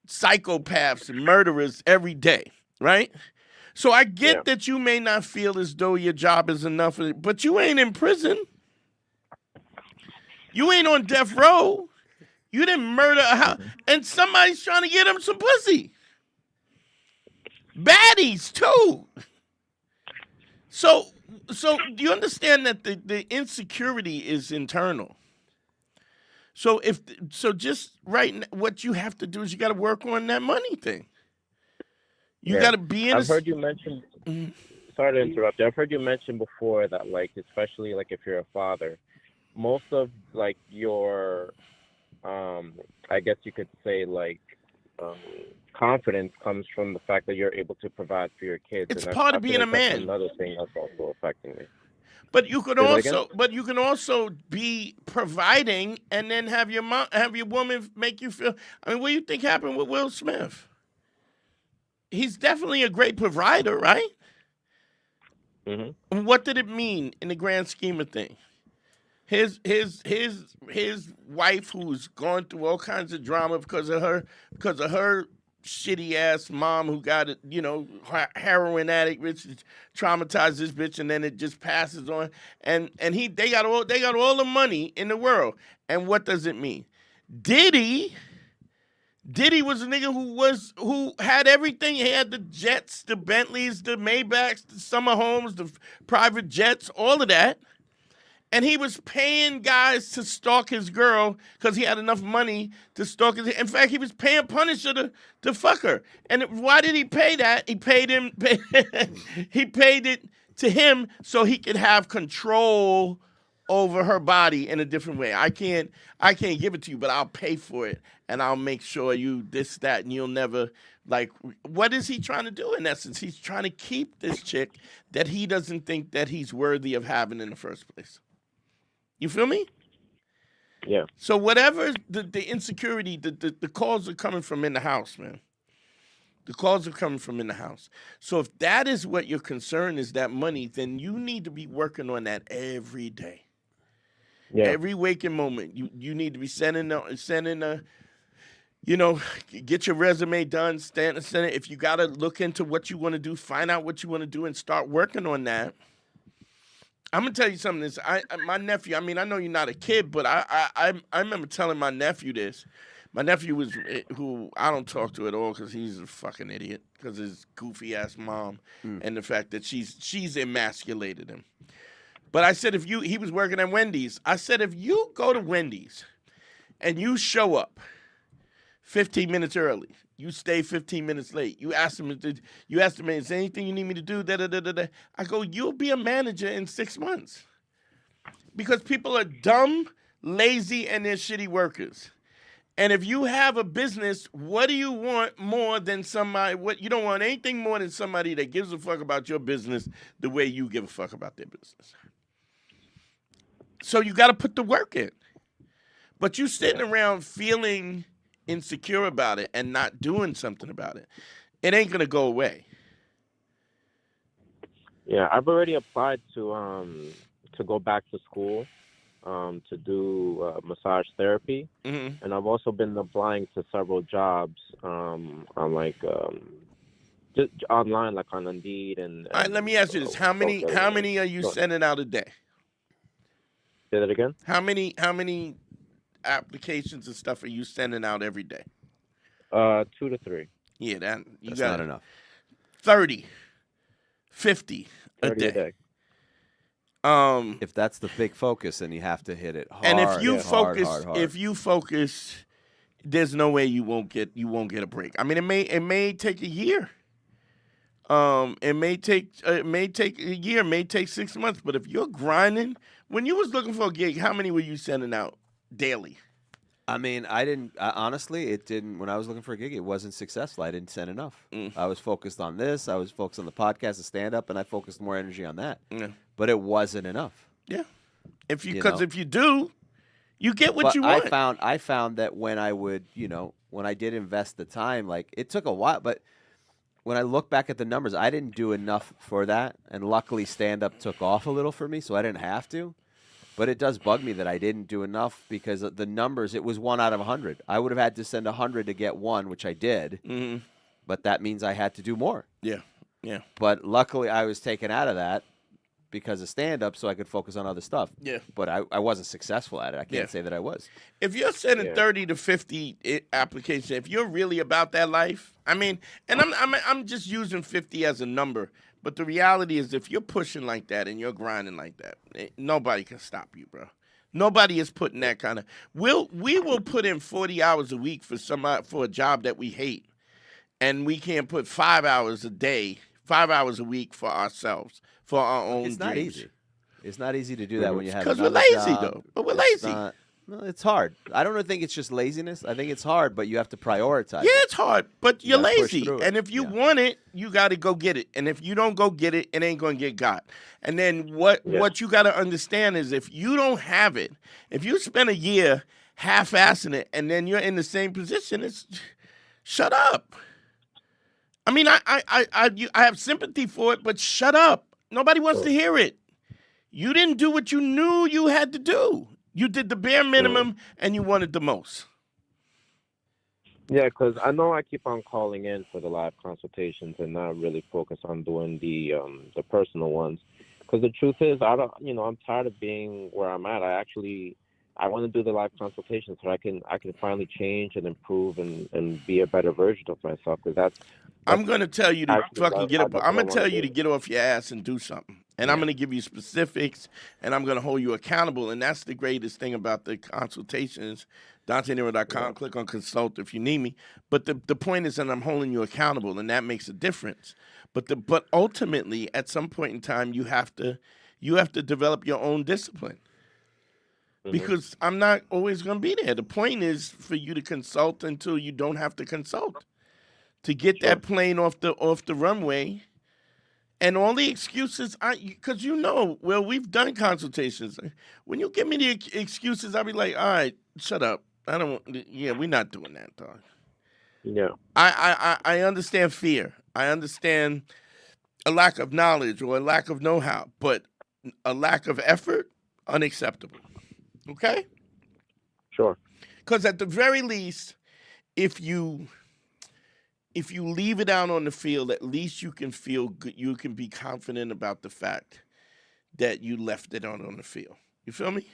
psychopaths and murderers every day, right? So I get that you may not feel as though your job is enough, but you ain't in prison. You ain't on death row. You didn't murder a house, and somebody's trying to get him some pussy. Baddies too. So do you understand that the insecurity is internal? So just right now, what you have to do is you got to work on that money thing. You got to be in. I've heard you mention. Sorry to interrupt you. I've heard you mention before that, like, especially like if you're a father, most of like your I guess you could say like confidence comes from the fact that you're able to provide for your kids. It's and part of being a man. That's another thing that's also affecting me. But you can also be providing and then have your woman make you feel. I mean, what do you think happened with Will Smith? He's definitely a great provider, right? Mm-hmm. What did it mean in the grand scheme of things? His wife, who's gone through all kinds of drama because of her shitty ass mom who got it, heroin addict, which traumatized this bitch, and then it just passes on. And they got all the money in the world. And what does it mean? Diddy was a nigga who had everything. He had the jets, the Bentleys, the Maybachs, the summer homes, the private jets, all of that. And he was paying guys to stalk his girl because he had enough money to stalk his. In fact, he was paying Punisher to fuck her. And why did he pay that? He paid it to him so he could have control over her body in a different way. I can't give it to you, but I'll pay for it, and I'll make sure you this, that, and you'll never, like, what is he trying to do in essence? He's trying to keep this chick that he doesn't think that he's worthy of having in the first place. You feel me? Yeah. So whatever the insecurity, the calls are coming from in the house, man. The calls are coming from in the house. So if that is what your concern is, that money, then you need to be working on that every day. Yeah. Every waking moment, you need to be sending get your resume done, send it. If you got to look into what you want to do, find out what you want to do and start working on that. I'm going to tell you something. My nephew, I mean, I know you're not a kid, but I remember telling my nephew this. My nephew who I don't talk to at all because he's a fucking idiot because his goofy-ass mom and the fact that she's emasculated him. But I said, he was working at Wendy's. I said, if you go to Wendy's and you show up 15 minutes early, you stay 15 minutes late, you ask him, is there anything you need me to do? I go, you'll be a manager in 6 months. Because people are dumb, lazy, and they're shitty workers. And if you have a business, what do you want more than somebody? You don't want anything more than somebody that gives a fuck about your business the way you give a fuck about their business. So you got to put the work in. But you sitting around feeling insecure about it and not doing something about it, it ain't gonna go away. Yeah, I've already applied to go back to school to do massage therapy, and I've also been applying to several jobs on like just online, like on Indeed and. All right, let me ask you this: How many are you sending out a day? Say that again. How many applications and stuff are you sending out every day? 2 to 3. Yeah, that's not enough. 30, 50 a day. If that's the big focus, then you have to hit it hard. And if you hard. focus, there's no way you won't get a break. I mean, it may take a year. It may take a year, it may take 6 months. But if you're grinding, when you was looking for a gig, how many were you sending out daily? I mean, honestly, it didn't. When I was looking for a gig, it wasn't successful. I didn't send enough. I was focused on this. I was focused on the podcast, the stand-up, and I focused more energy on that. Yeah. But it wasn't enough. Yeah. If you do, you get what you want. I found that when I would, when I did invest the time, like it took a while, but when I look back at the numbers, I didn't do enough for that, and luckily stand-up took off a little for me, so I didn't have to. But it does bug me that I didn't do enough because the numbers, it was 1 out of 100. I would have had to send 100 to get 1, which I did, but that means I had to do more. Yeah, yeah. But luckily, I was taken out of that because of stand-up, so I could focus on other stuff. Yeah. But I wasn't successful at it. I can't say that I was. If you're sending 30 to 50 applications, if you're really about that life, I mean, and I'm just using 50 as a number, but the reality is if you're pushing like that and you're grinding like that, nobody can stop you, bro. Nobody is putting that kind of. We will put in 40 hours a week for a job that we hate, and we can't put 5 hours a day, 5 hours a week for ourselves, for our own. It's not dreams. easy. It's not easy to do that when you have. Because we're another lazy, job. though. But we're It's lazy. not- No, it's hard. I don't think it's just laziness. I think it's hard, but you have to prioritize. Yeah, it's hard, but you're gotta push lazy. through it. And if you want it, you got to go get it. And if you don't go get it, it ain't going to get got. And then what you got to understand is if you don't have it, if you spend a year half-assing it, and then you're in the same position, it's shut up. I mean, I have sympathy for it, but shut up. Nobody wants to hear it. You didn't do what you knew you had to do. You did the bare minimum, and you wanted the most. Yeah, because I know I keep on calling in for the live consultations and not really focus on doing the personal ones. Because the truth is, I'm tired of being where I'm at. I want to do the live consultations so I can finally change and improve and be a better version of myself. Because I'm going to tell you to fucking get up. I'm going to tell you do. to get off your ass and do something. And I'm going to give you specifics, and I'm going to hold you accountable. And that's the greatest thing about the consultations. DanteandHarry.com. Click on consult if you need me. But the point is that I'm holding you accountable, and that makes a difference. But ultimately, at some point in time, you have to develop your own discipline. Because I'm not always going to be there. The point is for you to consult until you don't have to consult. To get that plane off the runway. And all the excuses, because we've done consultations. When you give me the excuses, I'll be like, all right, shut up. We're not doing that, dog. Yeah. I understand fear. I understand a lack of knowledge or a lack of know-how, but a lack of effort, unacceptable. Okay? Sure. Because at the very least, if you leave it out on the field, at least you can feel good. You can be confident about the fact that you left it out on the field. You feel me?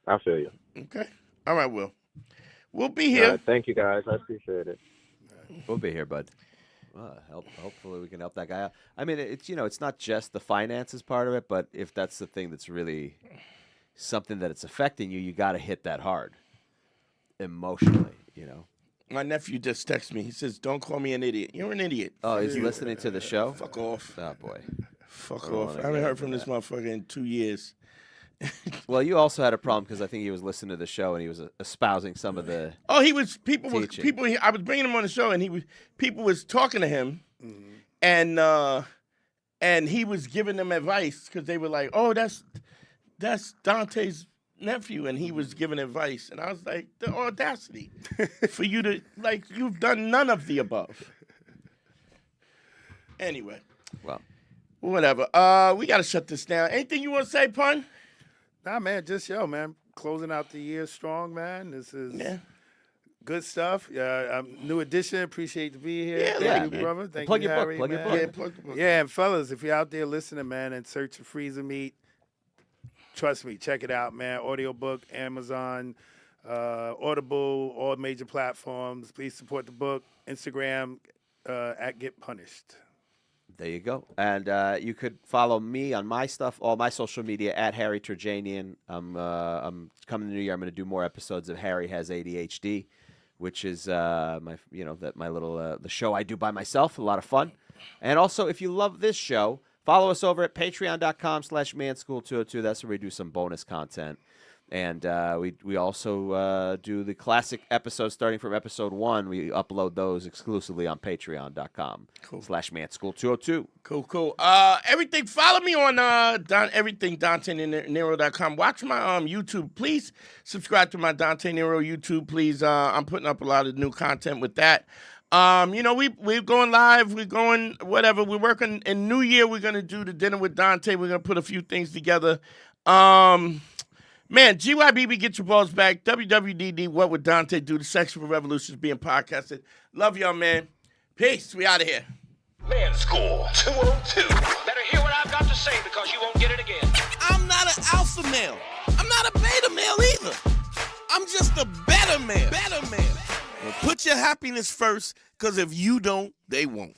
I feel you. Okay. All right, Will. We'll be here. Thank you, guys. I appreciate it. We'll be here, bud. Hopefully we can help that guy out. I mean, it's not just the finances part of it, but if that's the thing that's really something that it's affecting you, you got to hit that hard emotionally, My nephew just texted me. He says, don't call me an idiot. You're an idiot. Oh, he's listening to the show? Fuck off. Oh, boy. Fuck off. I haven't heard from this motherfucker in 2 years. Well, you also had a problem because I think he was listening to the show and he was espousing some of the. Oh, he was. People. Teaching. I was bringing him on the show, and people was talking to him, and he was giving them advice because they were like, "Oh, that's Dante's nephew," and he was giving advice, and I was like, the audacity for you to you've done none of the above. Anyway, well, whatever. We got to shut this down. Anything you want to say, Pun? Nah, man, just man. Closing out the year strong, man. This is good stuff. New edition. Appreciate to be here. Thank you, brother. Thank plug you, your Harry. book. Plug man. your book. Yeah, and fellas, if you're out there listening, man, and search for Freezer Meat, trust me, check it out, man. Audiobook, Amazon, Audible, all major platforms. Please support the book. Instagram at Get Punished. There you go. And you could follow me on my stuff, all my social media at Harry Turjanian. I'm coming the new year. I'm going to do more episodes of Harry Has ADHD, which is my little the show I do by myself. A lot of fun. And also, if you love this show, follow us over at patreon.com/manschool202. That's where we do some bonus content. And we also do the classic episodes starting from episode 1. We upload those exclusively on patreon.com/manschool202. Cool. Everything, follow me on everything DanteandNero.com. Watch my YouTube. Please subscribe to my Dante Nero YouTube. Please, I'm putting up a lot of new content with that. We're going live. We're going whatever. We're working in New Year. We're gonna do the dinner with Dante. We're gonna put a few things together. Man, GYBB, get your balls back. WWDD, What Would Dante Do? The Sexual Revolution is being podcasted. Love y'all, man. Peace. We out of here. Man School 202. Better hear what I've got to say because you won't get it again. I'm not an alpha male. I'm not a beta male either. I'm just a better man. Well, put your happiness first, because if you don't, they won't.